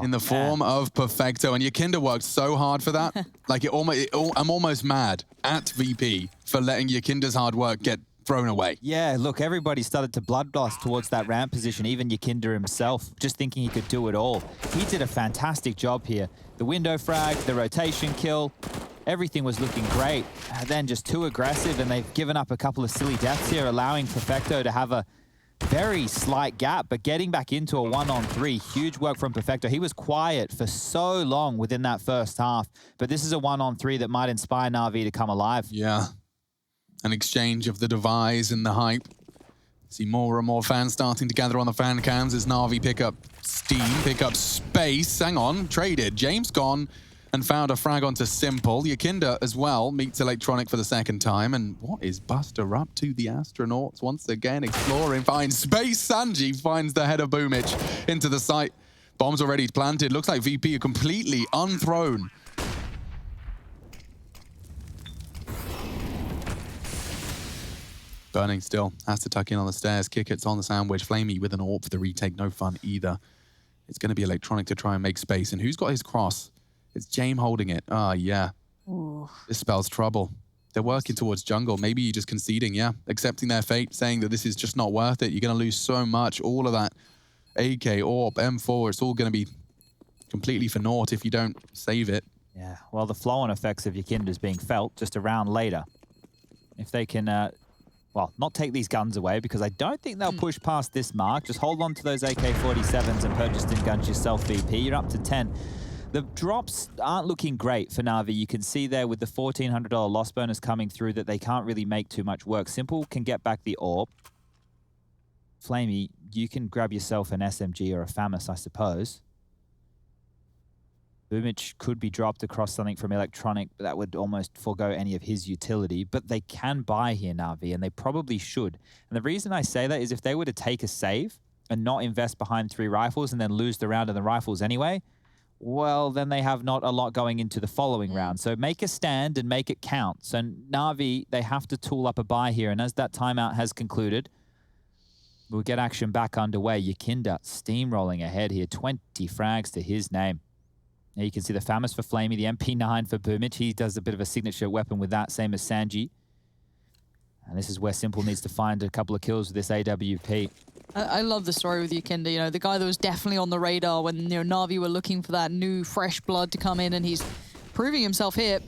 B: in the form of Perfecto. And Yakinda worked so hard for that. Like, I'm almost mad at VP for letting Yakinda's hard work get thrown away.
A: Yeah, look, everybody started to bloodlust towards that ramp position, even Yakinda himself, just thinking he could do it all. He did a fantastic job here. The window frag, the rotation kill, everything was looking great. And then just too aggressive, and they've given up a couple of silly deaths here, allowing Perfecto to have a very slight gap, but getting back into a 1-on-3. Huge work from Perfecto. He was quiet for so long within that first half, but this is a 1-on-3 that might inspire Na'Vi to come alive.
B: Yeah. An exchange of the devise and the hype. See more and more fans starting to gather on the fan cams as Na'Vi pick up steam, pick up space. Hang on, traded. James gone and found a frag onto Simple. Yakinda as well meets Electronic for the 2nd time. And what is Buster up to? The astronauts once again exploring, finds space. Sanji finds the head of Boomage into the site. Bombs already planted. Looks like VP are completely unthrown. Burning still, has to tuck in on the stairs. Kickert's on the sandwich. Flamey with an AWP for the retake, no fun either. It's going to be Electronic to try and make space. And who's got his cross? It's Jame holding it. Ah, yeah.
C: Ooh,
B: This spells trouble. They're working towards jungle. Maybe you're just conceding, yeah. Accepting their fate, saying that this is just not worth it. You're going to lose so much. All of that AK, AWP, M4, it's all going to be completely for naught if you don't save it.
A: Yeah, well, the flow-on effects of Yakinda is being felt just a round later. If they can, well, not take these guns away, because I don't think they'll push past this mark. Just hold on to those AK-47s and purchase in guns yourself, VP. You're up to 10. The drops aren't looking great for Na'Vi. You can see there with the $1,400 loss bonus coming through that they can't really make too much work. Simple can get back the AWP. Flamey, you can grab yourself an SMG or a FAMAS, I suppose. Boomich could be dropped across something from Electronic, but that would almost forego any of his utility. But they can buy here, Na'Vi, and they probably should. And the reason I say that is if they were to take a save and not invest behind 3 rifles and then lose the round in the rifles anyway, well, then they have not a lot going into the following round. So make a stand and make it count. So Na'Vi, they have to tool up a buy here. And as that timeout has concluded, we'll get action back underway. Yakinda steamrolling ahead here, 20 frags to his name. Now you can see the FAMAS for Flamey, the MP9 for Boomich. He does a bit of a signature weapon with that, same as Sanji. And this is where Simple needs to find a couple of kills with this AWP.
C: I love the story with Yakinda, you know, the guy that was definitely on the radar when, you know, Na'Vi were looking for that new, fresh blood to come in, and he's proving himself here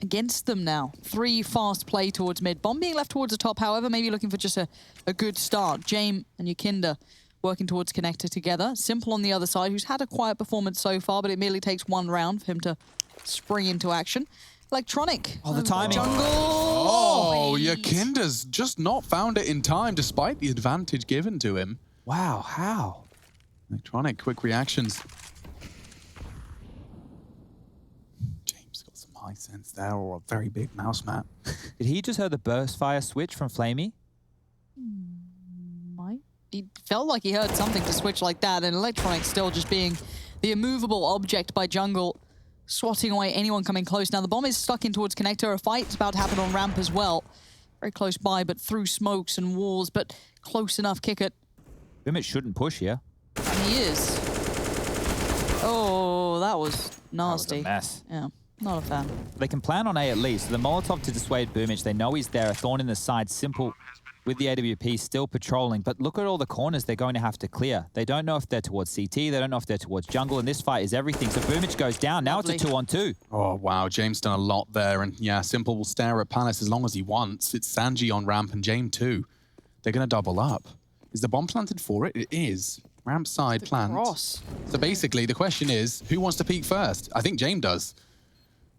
C: against them now. 3 fast play towards mid. Bomb being left towards the top, however, maybe looking for just a good start. Jame and Yakinda working towards connector together. Simple on the other side, who's had a quiet performance so far, but it merely takes 1 round for him to spring into action. Electronic.
A: Oh, the timing.
C: Jungle.
B: Oh, Yakinda's just not found it in time despite the advantage given to him.
A: Wow, how?
B: Electronic, quick reactions. James got some high sense there, or a very big mouse map.
A: Did he just hear the burst fire switch from Flamey?
C: He felt like he heard something to switch like that, and Electronic still just being the immovable object by jungle, swatting away anyone coming close. Now the bomb is stuck in towards connector. A fight's about to happen on ramp as well. Very close by, but through smokes and walls, but close enough. Kick it.
A: Boomich shouldn't push here.
C: And he is. Oh, that was nasty.
A: That was a mess.
C: Yeah, not a fan.
A: They can plan on A at least. So the Molotov to dissuade Boomich. They know he's there. A thorn in the side. Simple with the AWP still patrolling. But look at all the corners they're going to have to clear. They don't know if they're towards CT. They don't know if they're towards jungle. And this fight is everything. So Boomich goes down. Now
C: Lovely.
A: it's a 2-on-2.
B: Oh, wow. James done a lot there. And yeah, Simple will stare at Palace as long as he wants. It's Sanji on ramp and Jame too. They're going to double up. Is the bomb planted for it? It is. Ramp side plant.
C: Cross.
B: So basically, the question is, who wants to peek first? I think Jame does.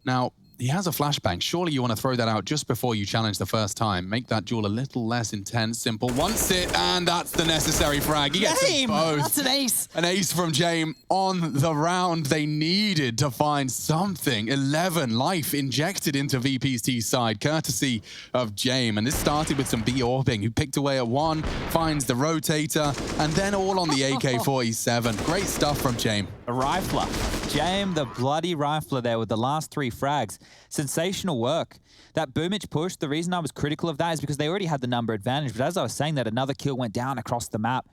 B: Now, he has a flashbang. Surely you want to throw that out just before you challenge the first time. Make that duel a little less intense. Simple wants it, and that's the necessary frag. He gets them both.
C: That's an ace.
B: An ace from Jame on the round. They needed to find something. 11 life injected into VP's T side, courtesy of Jame. And this started with some B-orbing, who picked away at 1, finds the rotator, and then all on the AK-47. Great stuff from Jame.
A: A rifler. Jame, the bloody rifler there with the last 3 frags. Sensational work. That Boomich push, the reason I was critical of that is because they already had the number advantage. But as I was saying that, another kill went down across the map.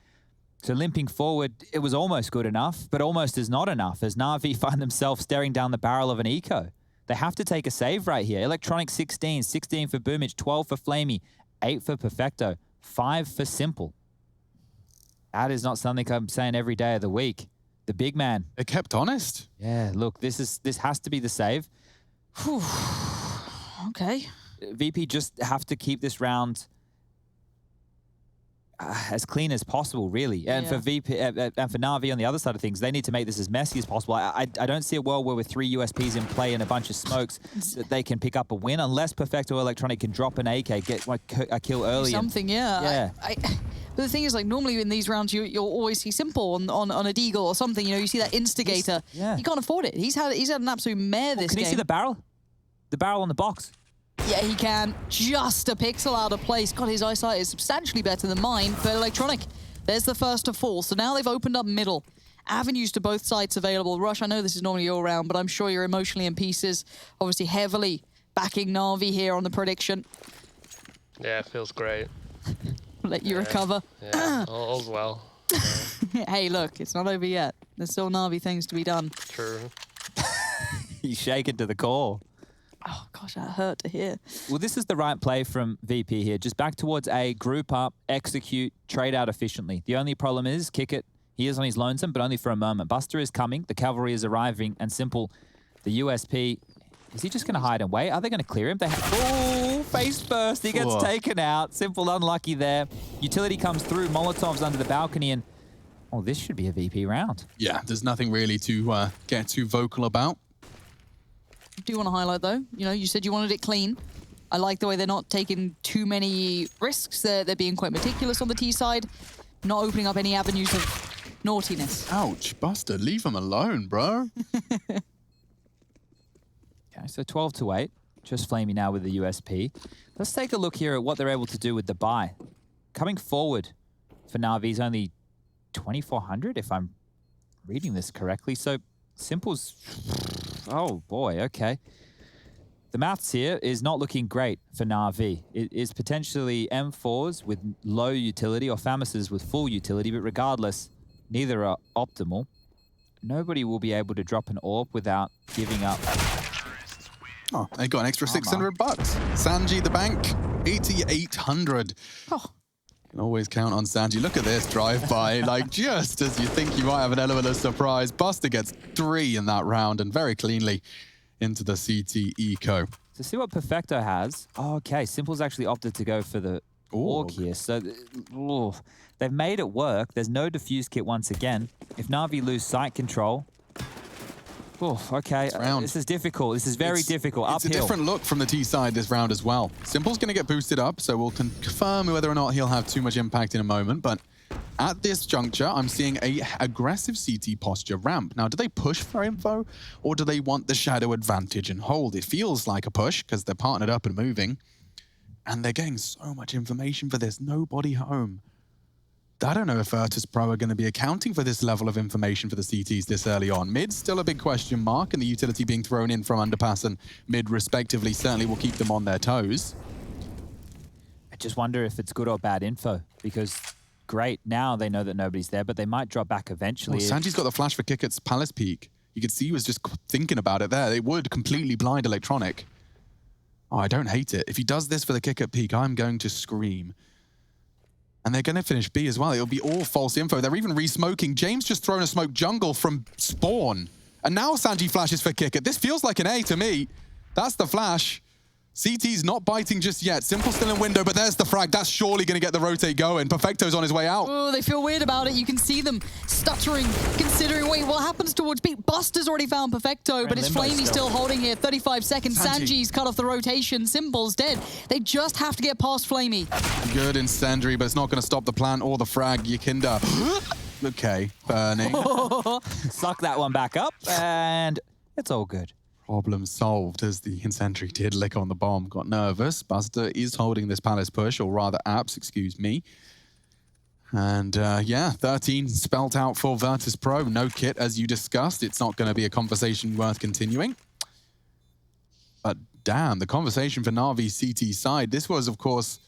A: So limping forward, it was almost good enough, but almost is not enough as Na'Vi find themselves staring down the barrel of an eco. They have to take a save right here. Electronic 16, 16 for Boomich, 12 for Flamey, 8 for Perfecto, 5 for Simple. That is not something I'm saying every day of the week. The big man.
B: They kept honest.
A: Yeah, look, this has to be the save.
C: Whew. Okay.
A: VP just have to keep this round as clean as possible, really. And for VP and for Na'Vi on the other side of things, they need to make this as messy as possible. I don't see a world where with 3 USPs in play and a bunch of smokes that they can pick up a win unless Perfecto Electronic can drop an AK, get a kill early.
C: Something, yeah. But the thing is, like, normally in these rounds, you'll always see Simple on a deagle or something. You know, you see that instigator.
A: Yeah.
C: He can't afford it. He's had an absolute mare this game.
A: Can you see the barrel? The barrel on the box.
C: Yeah, he can. Just a pixel out of place. God, his eyesight is substantially better than mine. But Electronic, there's the first to fall. So now they've opened up middle. Avenues to both sides available. Rush, I know this is normally your round, but I'm sure you're emotionally in pieces. Obviously heavily backing Na'Vi here on the prediction.
E: Yeah, it feels great.
C: Let you recover.
E: Yeah, all's well.
C: Hey, look, it's not over yet. There's still Na'Vi things to be done.
E: True.
A: He's shaken to the core.
C: Oh, gosh, that hurt to hear.
A: Well, this is the right play from VP here. Just back towards A, group up, execute, trade out efficiently. The only problem is, kick it. He is on his lonesome, but only for a moment. Buster is coming. The cavalry is arriving. And Simple, the USP, is he just going to hide and wait? Are they going to clear him? Oh, face first. He gets taken out. Simple unlucky there. Utility comes through. Molotov's under the balcony. And, oh, this should be a VP round.
B: Yeah, there's nothing really to get too vocal about.
C: I do want to highlight, though, you know, you said you wanted it clean. I like the way they're not taking too many risks. They're being quite meticulous on the T side, not opening up any avenues of naughtiness.
B: Ouch, Buster, leave him alone, bro.
A: Okay, so 12-8. Just Flamey now with the USP. Let's take a look here at what they're able to do with the buy. Coming forward for Na'Vi is only 2,400, if I'm reading this correctly. So Simple's... Oh, boy, okay. The maths here is not looking great for Na'Vi. It is potentially M4s with low utility or Famis's with full utility, but regardless, neither are optimal. Nobody will be able to drop an AWP without giving up.
B: Oh, they got an extra 600 bucks. Sanji the bank, 8,800.
C: Oh.
B: Can always count on Sanji. Look at this drive-by. Like, just as you think you might have an element of surprise, Buster gets 3 in that round and very cleanly into the CT eco.
A: To see what Perfecto has. Oh, okay, Simple's actually opted to go for the AUG here. So they've made it work. There's no defuse kit once again. If Na'Vi lose site control... Oh, okay. This is difficult. This is very difficult. Uphill.
B: It's a different look from the T side this round as well. Simple's going to get boosted up, so we'll confirm whether or not he'll have too much impact in a moment. But at this juncture, I'm seeing a aggressive CT posture ramp. Now, do they push for info, or do they want the shadow advantage and hold? It feels like a push because they're partnered up and moving, and they're getting so much information for this. Nobody home. I don't know if Virtus.pro are going to be accounting for this level of information for the CTs this early on. Mid, still a big question mark, and the utility being thrown in from underpass and mid respectively certainly will keep them on their toes.
A: I just wonder if it's good or bad info, because great, now they know that nobody's there, but they might drop back eventually.
B: Well, Sanji's got the flash for Kick at Palace Peak. You could see he was just thinking about it there. It would completely blind Electronic. Oh, I don't hate it. If he does this for the Kick at Peak, I'm going to scream. And they're going to finish B as well. It'll be all false info. They're even re-smoking. James just thrown a smoke jungle from spawn. And now Sanji flashes for Kick It. This feels like an A to me. That's the flash. CT's not biting just yet. Simple still in window, but there's the frag. That's surely going to get the rotate going. Perfecto's on his way out.
C: Oh, they feel weird about it. You can see them stuttering, considering, wait, what happens towards B? Buster's already found Perfecto, but it's Flamey still holding it. 35 seconds. Sanji's cut off the rotation. Simple's dead. They just have to get past Flamey.
B: Good incendiary, but it's not going to stop the plant or the frag. Yakinda. Okay, burning.
A: Suck that one back up, and it's all good.
B: Problem solved as the incendiary did lick on the bomb. Got nervous. Buster is holding this Palace push, or rather apps, excuse me. And yeah, 13 spelt out for Virtus.pro. No kit, as you discussed. It's not going to be a conversation worth continuing. But damn, the conversation for Na'Vi's CT side. This was, of course,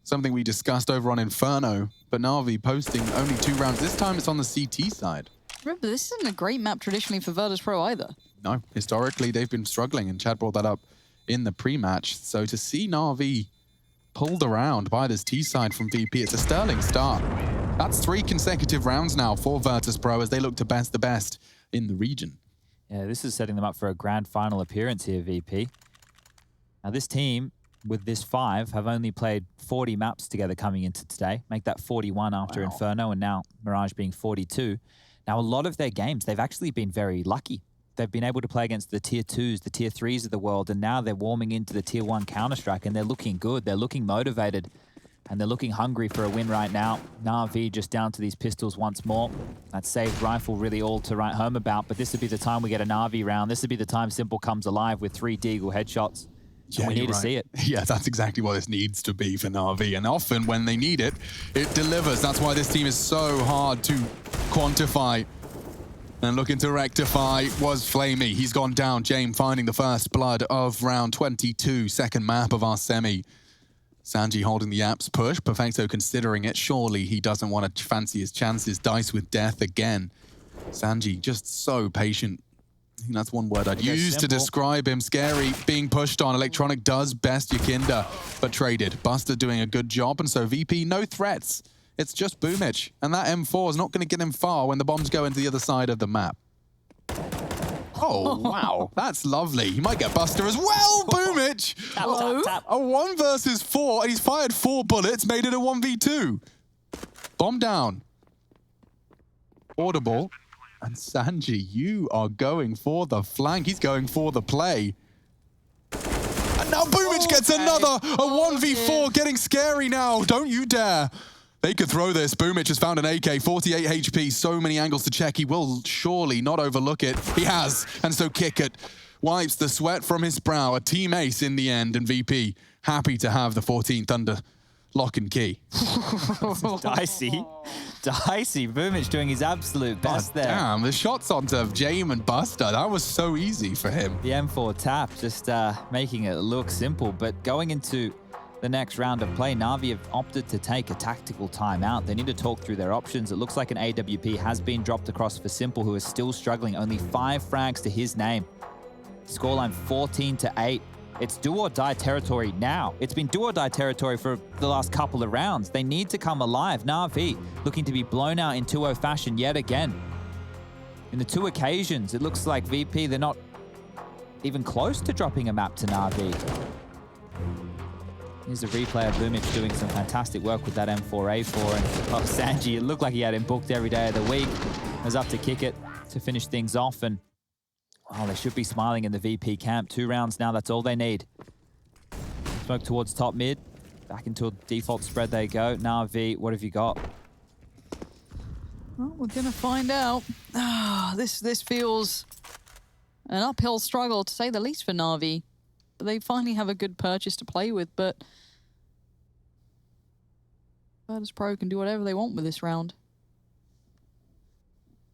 B: something we discussed over on Inferno. But Na'Vi posting only 2 rounds. This time it's on the CT side.
C: Remember, this isn't a great map traditionally for Virtus.pro either.
B: No, historically they've been struggling, and Chad brought that up in the pre-match. So to see Na'Vi pulled around by this T side from VP, it's a sterling start. That's 3 consecutive rounds now for Virtus.pro as they look to best the best in the region.
A: Yeah, this is setting them up for a grand final appearance here, VP. Now this team, with this 5, have only played 40 maps together coming into today. Make that 41 after Inferno, and now Mirage being 42. Now, a lot of their games, they've actually been very lucky. They've been able to play against the tier 2s, the tier 3s of the world, and now they're warming into the tier 1 Counter-Strike, and they're looking good. They're looking motivated, and they're looking hungry for a win right now. Na'Vi just down to these pistols once more. That saved rifle really all to write home about, but this would be the time we get a Na'Vi round. This would be the time Simple comes alive with 3 Deagle headshots. Yeah, we need to see it.
B: Yeah, that's exactly what this needs to be for Na'Vi. And often when they need it, it delivers. That's why this team is so hard to quantify. And looking to rectify was Flamey. He's gone down. James finding the first blood of round 22, second map of our semi. Sanji holding the apps push. Perfecto considering it. Surely he doesn't want to fancy his chances. Dice with death again. Sanji just so patient. I think that's one word I'd
A: It goes
B: use to
A: simple.
B: describe him. Scary, being pushed on. Electronic does best Yakinda, but traded. Buster doing a good job, and so VP, no threats. It's just Boomich, and that M4 is not going to get him far when the bombs go into the other side of the map. Oh, wow. That's lovely. He might get Buster as well, Boomich!
A: Tap, tap, tap.
B: A 1 versus 4, and he's fired 4 bullets, made it a 1v2. Bomb down. Audible. And Sanji, you are going for the flank. He's going for the play. And now Boomich gets another. A 1v4 getting scary now. Don't you dare. They could throw this. Boomich has found an AK, 48 HP, so many angles to check. He will surely not overlook it. He has. And so Kickit wipes the sweat from his brow. A team ace in the end. And VP happy to have the 14th under lock and key.
A: Dicey. Dicey. Boomich doing his absolute best there.
B: Damn, the shots onto Jame and Buster, that was so easy for him.
A: The M4 tap, just making it look simple. But going into the next round of play, Na'Vi have opted to take a tactical timeout. They need to talk through their options. It looks like an AWP has been dropped across for Simple, who is still struggling. Only 5 frags to his name. Scoreline 14-8. It's do or die territory now. It's been do or die territory for the last couple of rounds. They need to come alive. Na'Vi looking to be blown out in 2-0 fashion yet again. In the 2 occasions, it looks like VP, they're not even close to dropping a map to Na'Vi. Here's a replay of Boomich doing some fantastic work with that M4A4. And Sanji, it looked like he had him booked every day of the week. It was up to Kickit to finish things off. And oh, they should be smiling in the VP camp. 2 rounds now, that's all they need. Smoke towards top mid. Back into a default spread they go. Na'Vi, what have you got?
C: Well, we're going to find out. This feels an uphill struggle, to say the least, for Na'Vi. They finally have a good purchase to play with, but Virtus.pro can do whatever they want with this round.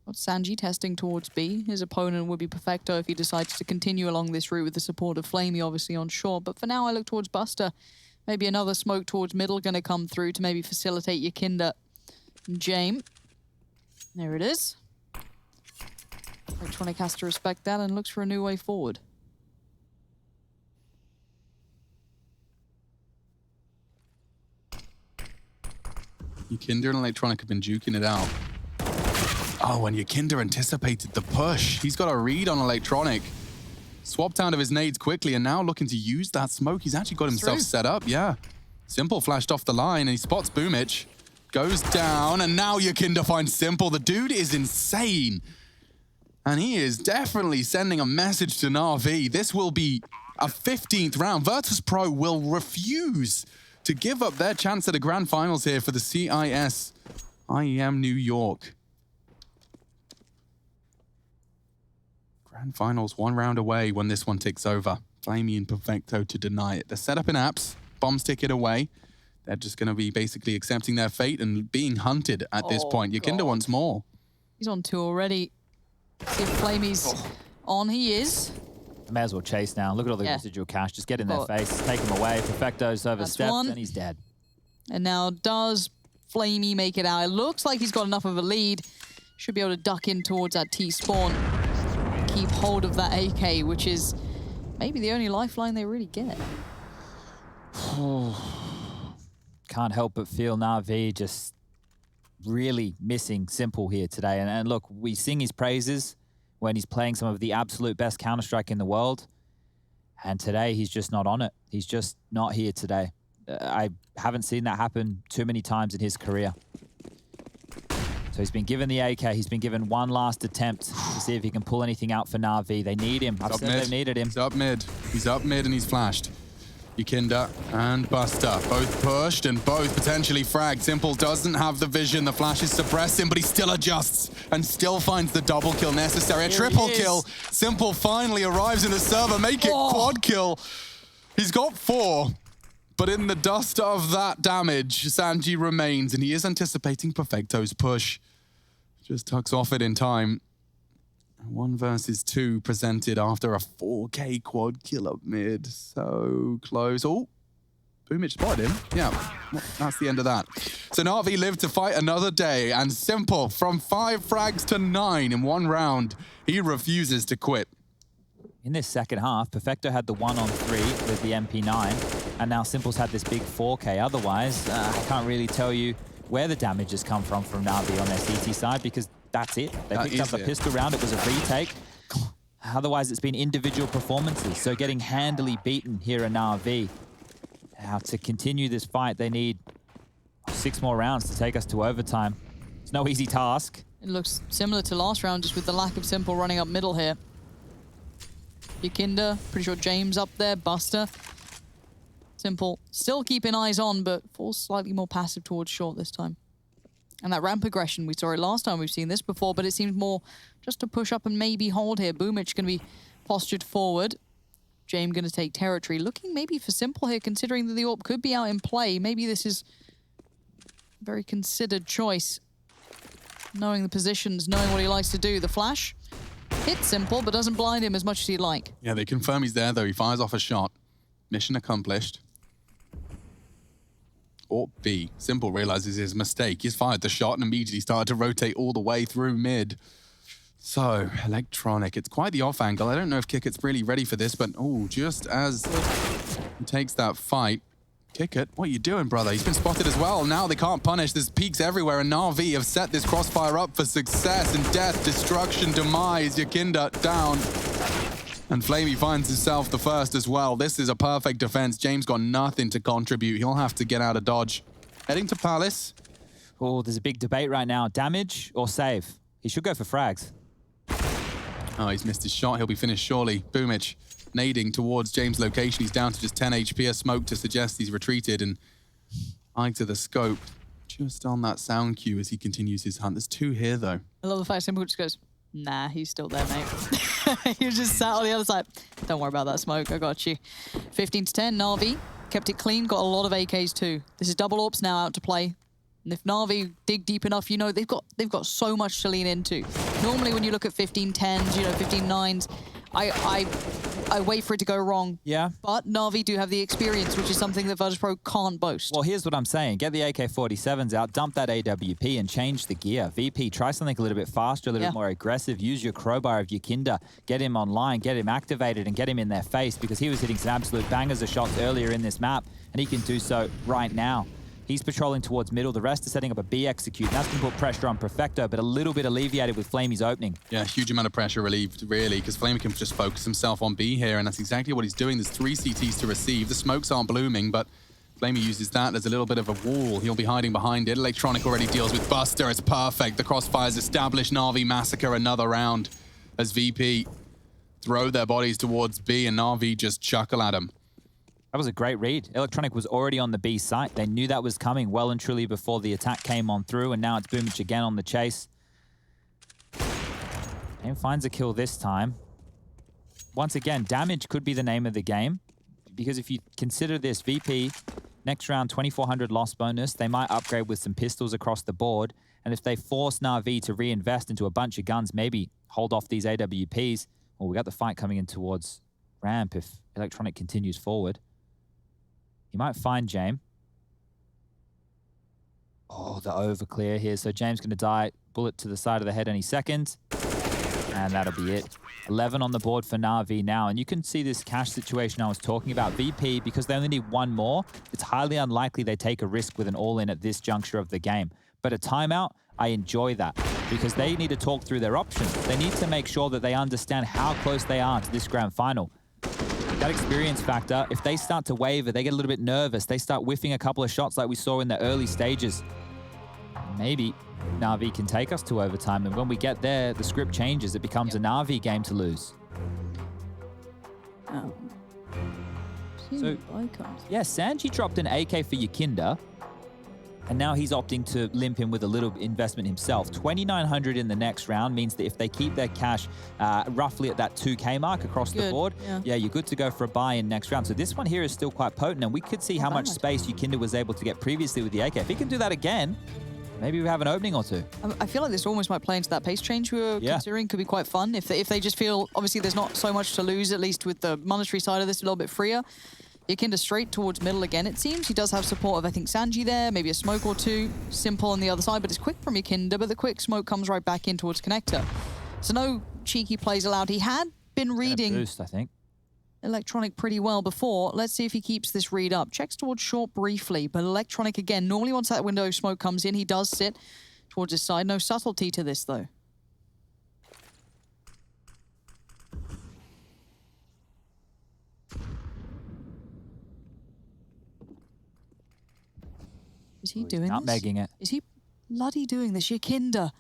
C: What's Sanji testing towards B? His opponent would be Perfecto if he decides to continue along this route with the support of Flamey, obviously, on short. But for now, I look towards Buster. Maybe another smoke towards middle going to come through to maybe facilitate Yakinda and Jame. There it is. Electronic has to respect that and looks for a new way forward.
B: Yakinda and Electronic have been juking it out. Oh, and Yakinda anticipated the push. He's got a read on Electronic. Swapped out of his nades quickly and now looking to use that smoke. He's actually got himself set up, yeah. Simple flashed off the line and he spots Boomich. Goes down and now Yakinda finds Simple. The dude is insane. And he is definitely sending a message to Na'Vi. This will be a 15th round. Virtus.pro will refuse to give up their chance at a grand finals here for the CIS IEM New York. Grand finals 1 round away when this one ticks over. Flamey and Perfecto to deny it. They're set up in apps. Bombs tick it away. They're just going to be basically accepting their fate and being hunted at this point. Yakinda wants more.
C: He's on 2 already. See if Flamey's on. He is.
A: May as well chase now. Look at all the residual cash. Just get in their face. Take him away. Perfecto's overstepped and he's dead.
C: And now does Flamey make it out? It looks like he's got enough of a lead. Should be able to duck in towards that T-spawn. Keep hold of that AK, which is maybe the only lifeline they really get.
A: Can't help but feel Na'Vi just really missing Simple here today. And look, we sing his praises when he's playing some of the absolute best Counter-Strike in the world. And today, he's just not on it. He's just not here today. I haven't seen that happen too many times in his career. So he's been given the AK. He's been given one last attempt to see if he can pull anything out for Na'Vi. They need him. I've said they've needed him.
B: He's up mid. He's up mid and he's flashed. Yakinda and Buster, both pushed and both potentially fragged. Simple doesn't have the vision. The flash is suppressing, but he still adjusts and still finds the double kill necessary. A triple kill. Simple finally arrives in the server. Make it quad kill. He's got 4, but in the dust of that damage, Sanji remains, and he is anticipating Perfecto's push. Just tucks off it in time. 1 versus 2 presented after a 4K quad kill up mid. So close. Oh, Boomich spotted him. Yeah, well, that's the end of that. So Na'Vi lived to fight another day, and Simple from 5 frags to 9 in 1 round. He refuses to quit.
A: in this second half, Perfecto had the 1-on-3 with the MP9, and now Simple's had this big 4K. Otherwise, I can't really tell you where the damage has come from Na'Vi on their CT side, because that's it. They picked up a pistol round, it was a retake. Otherwise, it's been individual performances. So getting handily beaten here in Na'Vi. Now, to continue this fight, they need 6 more rounds to take us to overtime. It's no easy task.
C: It looks similar to last round, just with the lack of Simple running up middle here. Yakinda, pretty sure James up there, Buster. Simple still keeping eyes on, but falls slightly more passive towards short this time. And that ramp aggression, we saw it last time, we've seen this before, but it seems more just to push up and maybe hold here. Boomich going to be postured forward. James going to take territory. Looking maybe for Simple here, considering that the AWP could be out in play. Maybe this is a very considered choice. Knowing the positions, knowing what he likes to do. The flash hits Simple, but doesn't blind him as much as he'd like.
B: Yeah, they confirm he's there, though. He fires off a shot. Mission accomplished. Or B. Simple realizes his mistake. He's fired the shot and immediately started to rotate all the way through mid. So, Electronic, it's quite the off angle. I don't know if Kicket's really ready for this, but oh, just as he takes that fight. Kicket, what are you doing, brother? He's been spotted as well. Now they can't punish. There's peaks everywhere, and Na'Vi have set this crossfire up for success and death, destruction, demise. Yakinda down. And Flamey finds himself the first as well. This is a perfect defense. James got nothing to contribute. He'll have to get out of dodge. Heading to Palace.
A: Oh, there's a big debate right now. Damage or save? He should go for frags.
B: Oh, he's missed his shot. He'll be finished surely. Boomich nading towards James' location. He's down to just 10 HP. A smoke to suggest he's retreated, and eye to the scope. Just on that sound cue as he continues his hunt. There's 2 here, though.
C: I love the fact Simple just goes, nah, he's still there, mate. He was just sat on the other side. Don't worry about that smoke, I got you. 15 to 10, Na'Vi kept it clean, got a lot of AKs too. This is double AWPs now out to play. And if Na'Vi dig deep enough, you know, they've got so much to lean into. Normally when you look at 15-10s, you know, 15-9s, I wait for it to go wrong.
A: Yeah.
C: But Na'Vi do have the experience, which is something that Virtus.pro can't boast.
A: Well, here's what I'm saying. Get the AK-47s out, dump that AWP, and change the gear. VP, try something a little bit faster, a little bit more aggressive. Use your crowbar of Yakinda. Get him online, get him activated, and get him in their face, because he was hitting some absolute bangers of shots earlier in this map, and he can do so right now. He's patrolling towards middle. The rest are setting up a B execute. And that's going to put pressure on Perfecto, but a little bit alleviated with Flamey's opening.
B: Yeah, huge amount of pressure relieved, really, because Flamey can just focus himself on B here, and that's exactly what he's doing. There's 3 CTs to receive. The smokes aren't blooming, but Flamey uses that as a little bit of a wall. He'll be hiding behind it. Electronic already deals with Buster. It's perfect. The crossfire's established. Na'Vi massacre another round as VP throw their bodies towards B, and Na'Vi just chuckle at him.
A: That was a great read. Electronic was already on the B site. They knew that was coming well and truly before the attack came on through, and now it's Boomich again on the chase. And finds a kill this time. Once again, damage could be the name of the game, because if you consider this, VP, next round 2,400 loss bonus, they might upgrade with some pistols across the board, and if they force Na'Vi to reinvest into a bunch of guns, maybe hold off these AWPs, well, we got the fight coming in towards ramp if Electronic continues forward. He might find James. Oh, the overclear here. So James going to die. Bullet to the side of the head any second. And that'll be it. 11 on the board for Na'Vi now. And you can see this cash situation I was talking about. VP, because they only need 1 more, it's highly unlikely they take a risk with an all-in at this juncture of the game. But a timeout, I enjoy that, because they need to talk through their options. They need to make sure that they understand how close they are to this grand final. That experience factor, if they start to waver, they get a little bit nervous, they start whiffing a couple of shots like we saw in the early stages. Maybe Na'Vi can take us to overtime, and when we get there, the script changes. It becomes a Na'Vi game to lose. So, yeah, Sanji dropped an AK for Yakinda, and now he's opting to limp in with a little investment himself. 2,900 in the next round means that if they keep their cash roughly at that 2K mark across the board, yeah, you're good to go for a buy in next round. So this one here is still quite potent, and we could see how much space Yakinda was able to get previously with the AK. If he can do that again, maybe we have an opening or 2.
C: I feel like this almost might play into that pace change we were considering. Could be quite fun if they just feel, obviously there's not so much to lose, at least with the monetary side of this, a little bit freer. Yakinda straight towards middle again, it seems. He does have support of, I think, Sanji there, maybe a smoke or 2. Simple on the other side, but it's quick from Yakinda, but the quick smoke comes right back in towards Connector. So no cheeky plays allowed. He had been reading
A: Boost, I think.
C: Electronic pretty well before. Let's see if he keeps this read up. Checks towards short briefly, but Electronic again. Normally once that window of smoke comes in, he does sit towards his side. No subtlety to this, though. Is he doing this?
A: Nutmegging it.
C: Is he bloody doing this? Yakinda.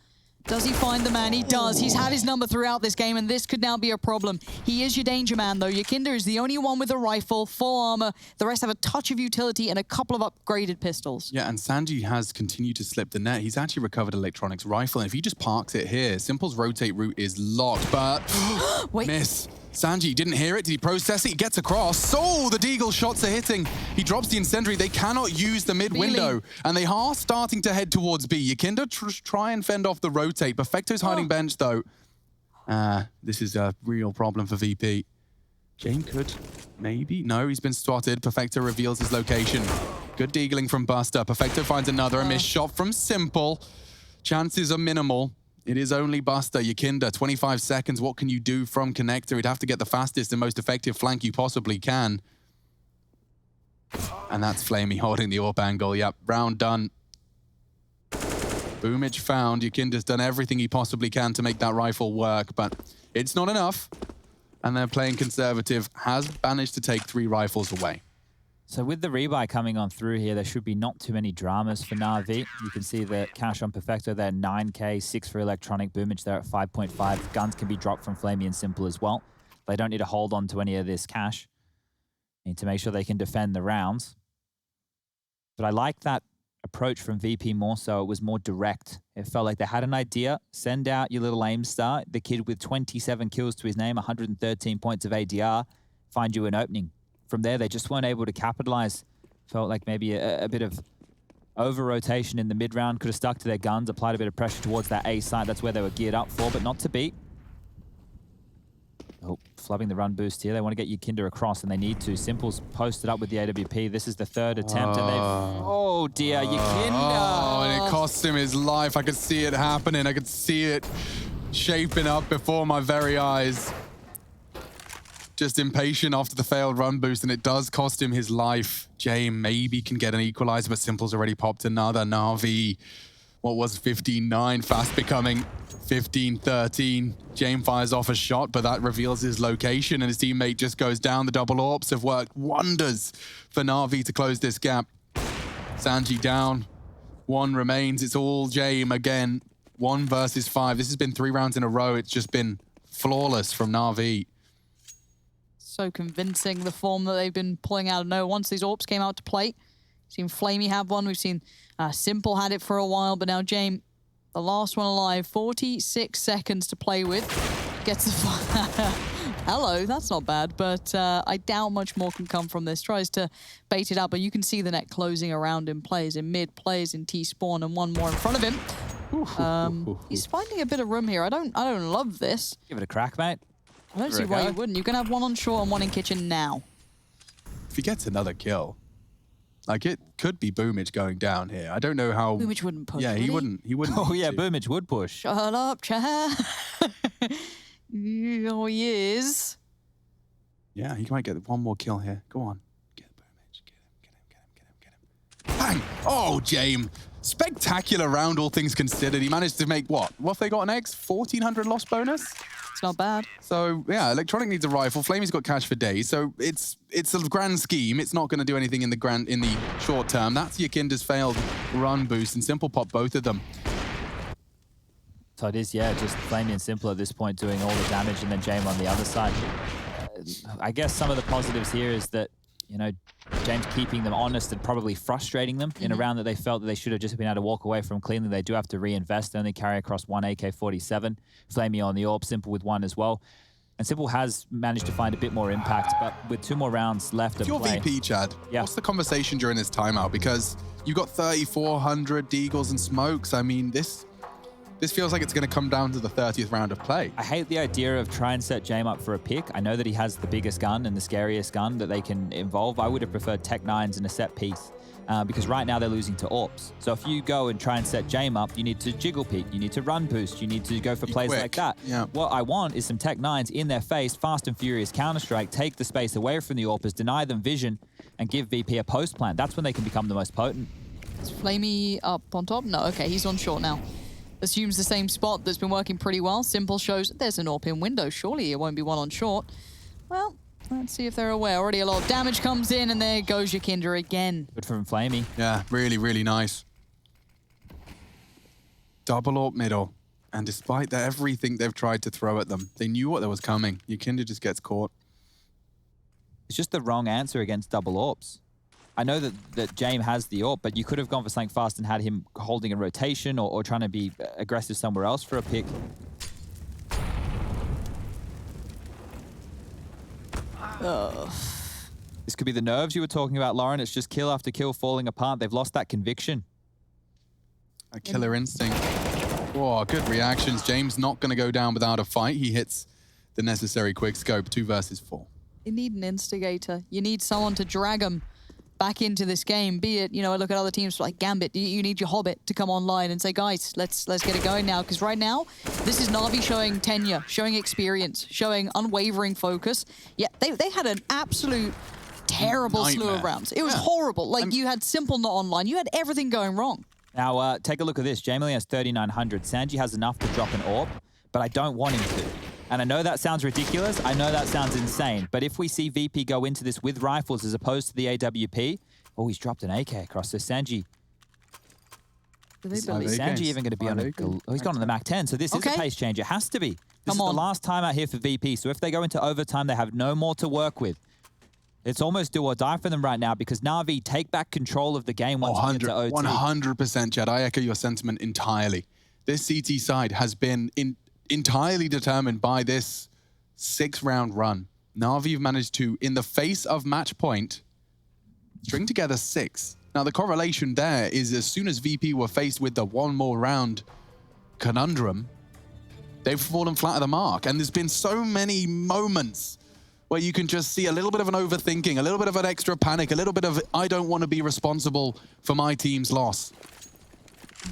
C: Does he find the man? He does. He's had his number throughout this game, and this could now be a problem. He is your danger man, though. Yakinda is the only one with a rifle, full armor. The rest have a touch of utility and a couple of upgraded pistols.
B: Yeah, and Sanji has continued to slip the net. He's actually recovered Electronic's rifle, and if he just parks it here, Simple's rotate route is locked, but
C: Wait.
B: miss. Sanji didn't hear it. Did he process it? He gets across. So the Deagle shots are hitting. He drops the incendiary. They cannot use the mid window, and they are starting to head towards B. Yakinda try and fend off the rotate. Perfecto's hiding bench, though. This is a real problem for VP. Jane could maybe. No, he's been spotted. Perfecto reveals his location. Good deagling from Buster. Perfecto finds another. A missed shot from Simple. Chances are minimal. It is only Buster. Yakinda, 25 seconds. What can you do from Connector? You'd have to get the fastest and most effective flank you possibly can. And that's Flamey holding the AWP angle. Yep, round done. Boomage found. Yakinda's done everything he possibly can to make that rifle work, but it's not enough. And they're playing conservative. Has managed to take 3 rifles away.
A: So with the rebuy coming on through here, there should be not too many dramas for Na'Vi. You can see the cash on Perfecto there, 9K, 6 for Electronic. Boomage there at 5.5. Guns can be dropped from Flamey and Simple as well. They don't need to hold on to any of this cash. Need to make sure they can defend the rounds. But I like that approach from VP more so. It was more direct. It felt like they had an idea. Send out your little aim star. The kid with 27 kills to his name, 113 points of ADR. Find you an opening. From there, they just weren't able to capitalize. Felt like maybe a bit of over-rotation in the mid-round. Could have stuck to their guns, applied a bit of pressure towards that A side. That's where they were geared up for, but not to beat. Oh, flubbing the run boost here. They want to get Yakinda across, and they need to. Simple's posted up with the AWP. This is the 3rd attempt, and they've... Oh, dear, Yakinda!
B: Oh, and it cost him his life. I could see it happening. I could see it shaping up before my very eyes. Just impatient after the failed run boost, and it does cost him his life. Jay maybe can get an equalizer, but Simple's already popped another. Na'Vi, what was 15-9, fast becoming 15-13. Jane fires off a shot, but that reveals his location, and his teammate just goes down. The double AWPs have worked wonders for Na'Vi to close this gap. Sanji down. 1 remains. It's all Jame again. 1 versus 5. This has been 3 rounds in a row. It's just been flawless from Na'Vi.
C: So convincing, the form that they've been pulling out of nowhere. Once these AWPs came out to play, we've seen Flamey have one. We've seen Simple had it for a while, but now Jame, the last one alive, 46 seconds to play with. Gets the hello, that's not bad, but I doubt much more can come from this. Tries to bait it out, but you can see the net closing around him. Plays in mid, plays in T-spawn, and one more in front of him. He's finding a bit of room here. I don't love this.
A: Give it a crack, mate.
C: I don't see why you wouldn't. You can have 1 on short and 1 in kitchen now.
B: If he gets another kill, like it could be Boomage going down here. I don't know how.
C: Boomage wouldn't push.
B: Yeah, he wouldn't. He wouldn't.
A: Oh yeah, Boomage would push.
C: Shut up, Chad. Oh, he is.
B: Yeah, he might get 1 more kill here. Go on. Get Boomage. Get him. Bang! Oh, Jame. Spectacular round, all things considered. He managed to make what? What have they got next? 1,400 loss bonus?
C: It's not bad.
B: So, yeah, Electronic needs a rifle. Flamey's got cash for days. So it's a grand scheme. It's not going to do anything in the short term. That's Yakinda's failed run boost, and Simple pop both of them.
A: So it is, yeah, just Flamey and Simple at this point doing all the damage, and then Jame on the other side. I guess some of the positives here is that, you know, James keeping them honest and probably frustrating them in a round that they felt that they should have just been able to walk away from cleanly. They do have to reinvest. They only carry across 1 AK-47. Flamey on the AWP, Simple with 1 as well. And Simple has managed to find a bit more impact, but with 2 more rounds left to play.
B: Your VP, Chad,
A: yeah.
B: What's the conversation during this timeout? Because you've got 3,400 deagles and smokes. I mean, this feels like it's going to come down to the 30th round of play.
A: I hate the idea of trying to set Jame up for a pick. I know that he has the biggest gun and the scariest gun that they can involve. I would have preferred Tech 9s and a set piece. because right now they're losing to AWPs. So if you go and try and set Jame up, you need to jiggle peek, you need to run boost, you need to go for plays like that.
B: Yeah.
A: What I want is some Tech 9s in their face, fast and furious Counter-Strike, take the space away from the AWPers, deny them vision, and give VP a post plan. That's when they can become the most potent.
C: Is Flamey up on top? No, okay, he's on short now. Assumes the same spot that's been working pretty well. Simple shows there's an AWP in window. Surely it won't be one on short. Well, let's see if they're aware. Already a lot of damage comes in, and there goes Yakinda again.
A: Good from Flamey.
B: Yeah, really, really nice. Double AWP middle. And despite everything they've tried to throw at them, they knew what was coming. Yakinda just gets caught.
A: It's just the wrong answer against double AWPs. I know that Jame has the AWP, but you could have gone for something fast and had him holding a rotation or trying to be aggressive somewhere else for a pick. This could be the nerves you were talking about, Lauren. It's just kill after kill falling apart. They've lost that conviction.
B: A killer instinct. Oh, good reactions. James not going to go down without a fight. He hits the necessary quick scope. 2 versus 4.
C: You need an instigator. You need someone to drag them back into this game. Be it, you know, I look at other teams like Gambit. You need your Hobbit to come online and say, guys, let's get it going now. Because right now, this is Na'Vi showing tenure, showing experience, showing unwavering focus. Yeah, they had an absolute terrible slew of rounds. It was horrible. Like, you had Simple not online. You had everything going wrong.
A: Now, take a look at this. Jame only has 3,900. Sanji has enough to drop an AWP, but I don't want him to. And I know that sounds ridiculous. I know that sounds insane. But if we see VP go into this with rifles as opposed to the AWP, oh, he's dropped an AK across. So Sanji... Is Sanji even going to be on a... Oh, he's gone on the Mach 10. So this is a pace change. It has to be. This is the last time out here for VP. So if they go into overtime, they have no more to work with. It's almost do or die for them right now because Na'Vi take back control of the game once we get to OT.
B: 100%, Jed. I echo your sentiment entirely. This CT side has been entirely determined by this 6-round run. Na'Vi have managed to, in the face of match point, string together 6. Now, the correlation there is as soon as VP were faced with the one more round conundrum, they've fallen flat of the mark. And there's been so many moments where you can just see a little bit of an overthinking, a little bit of an extra panic, a little bit of, I don't want to be responsible for my team's loss.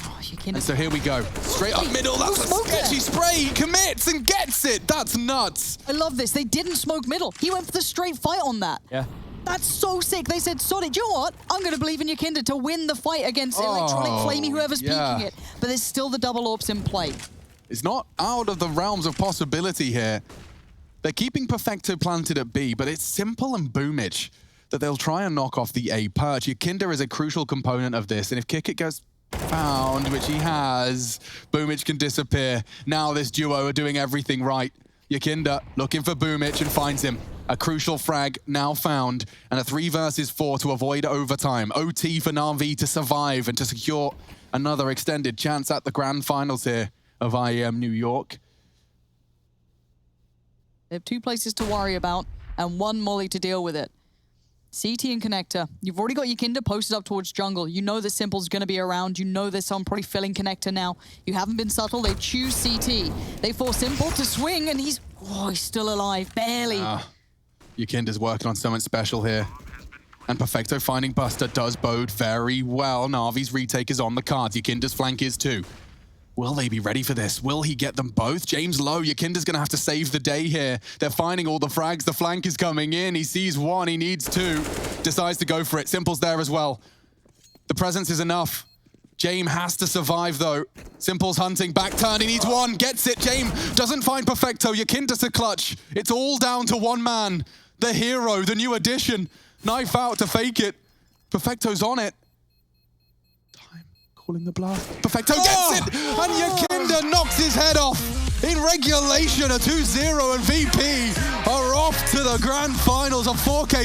C: Oh,
B: and so here we go. Straight up middle, that's a sketchy spray. He commits and gets it. That's nuts.
C: I love this. They didn't smoke middle. He went for the straight fight on that.
A: Yeah.
C: That's so sick. They said, sorry, do you know what? I'm going to believe in Yakinda to win the fight against Electronic Flamey, whoever's peeking it. But there's still the double AWPs in play.
B: It's not out of the realms of possibility here. They're keeping Perfecto planted at B, but it's Simple and Boomich that they'll try and knock off the A perch. Yakinda is a crucial component of this, and if Kickit goes found, which he has, Boomich can disappear. Now this duo are doing everything right. Yakinda looking for Boomich and finds him. A crucial frag now found, and a 3 versus 4 to avoid overtime. OT for Na'Vi to survive and to secure another extended chance at the grand finals here of IEM New York.
C: They have 2 places to worry about and 1 molly to deal with it. CT and Connector. You've already got Yakinda posted up towards jungle. You know that Simple's going to be around. You know there's someone probably filling Connector now. You haven't been subtle. They choose CT. They force Simple to swing, and he's still alive. Barely.
B: Yakinda's working on something special here. And Perfecto finding Buster does bode very well. Na'Vi's retake is on the cards. Yakinda's flank is too. Will they be ready for this? Will he get them both? James low. Yakinda's going to have to save the day here. They're finding all the frags. The flank is coming in. He sees 1. He needs 2. Decides to go for it. Simple's there as well. The presence is enough. Jame has to survive, though. Simple's hunting. Back turn. He needs 1. Gets it. Jame doesn't find Perfecto. Yakinda's a clutch. It's all down to 1 man. The hero, the new addition. Knife out to fake it. Perfecto's on it. Calling the blast. Perfecto gets it! And Yakinda knocks his head off. In regulation, a 2-0, and VP are off to the grand finals of 4K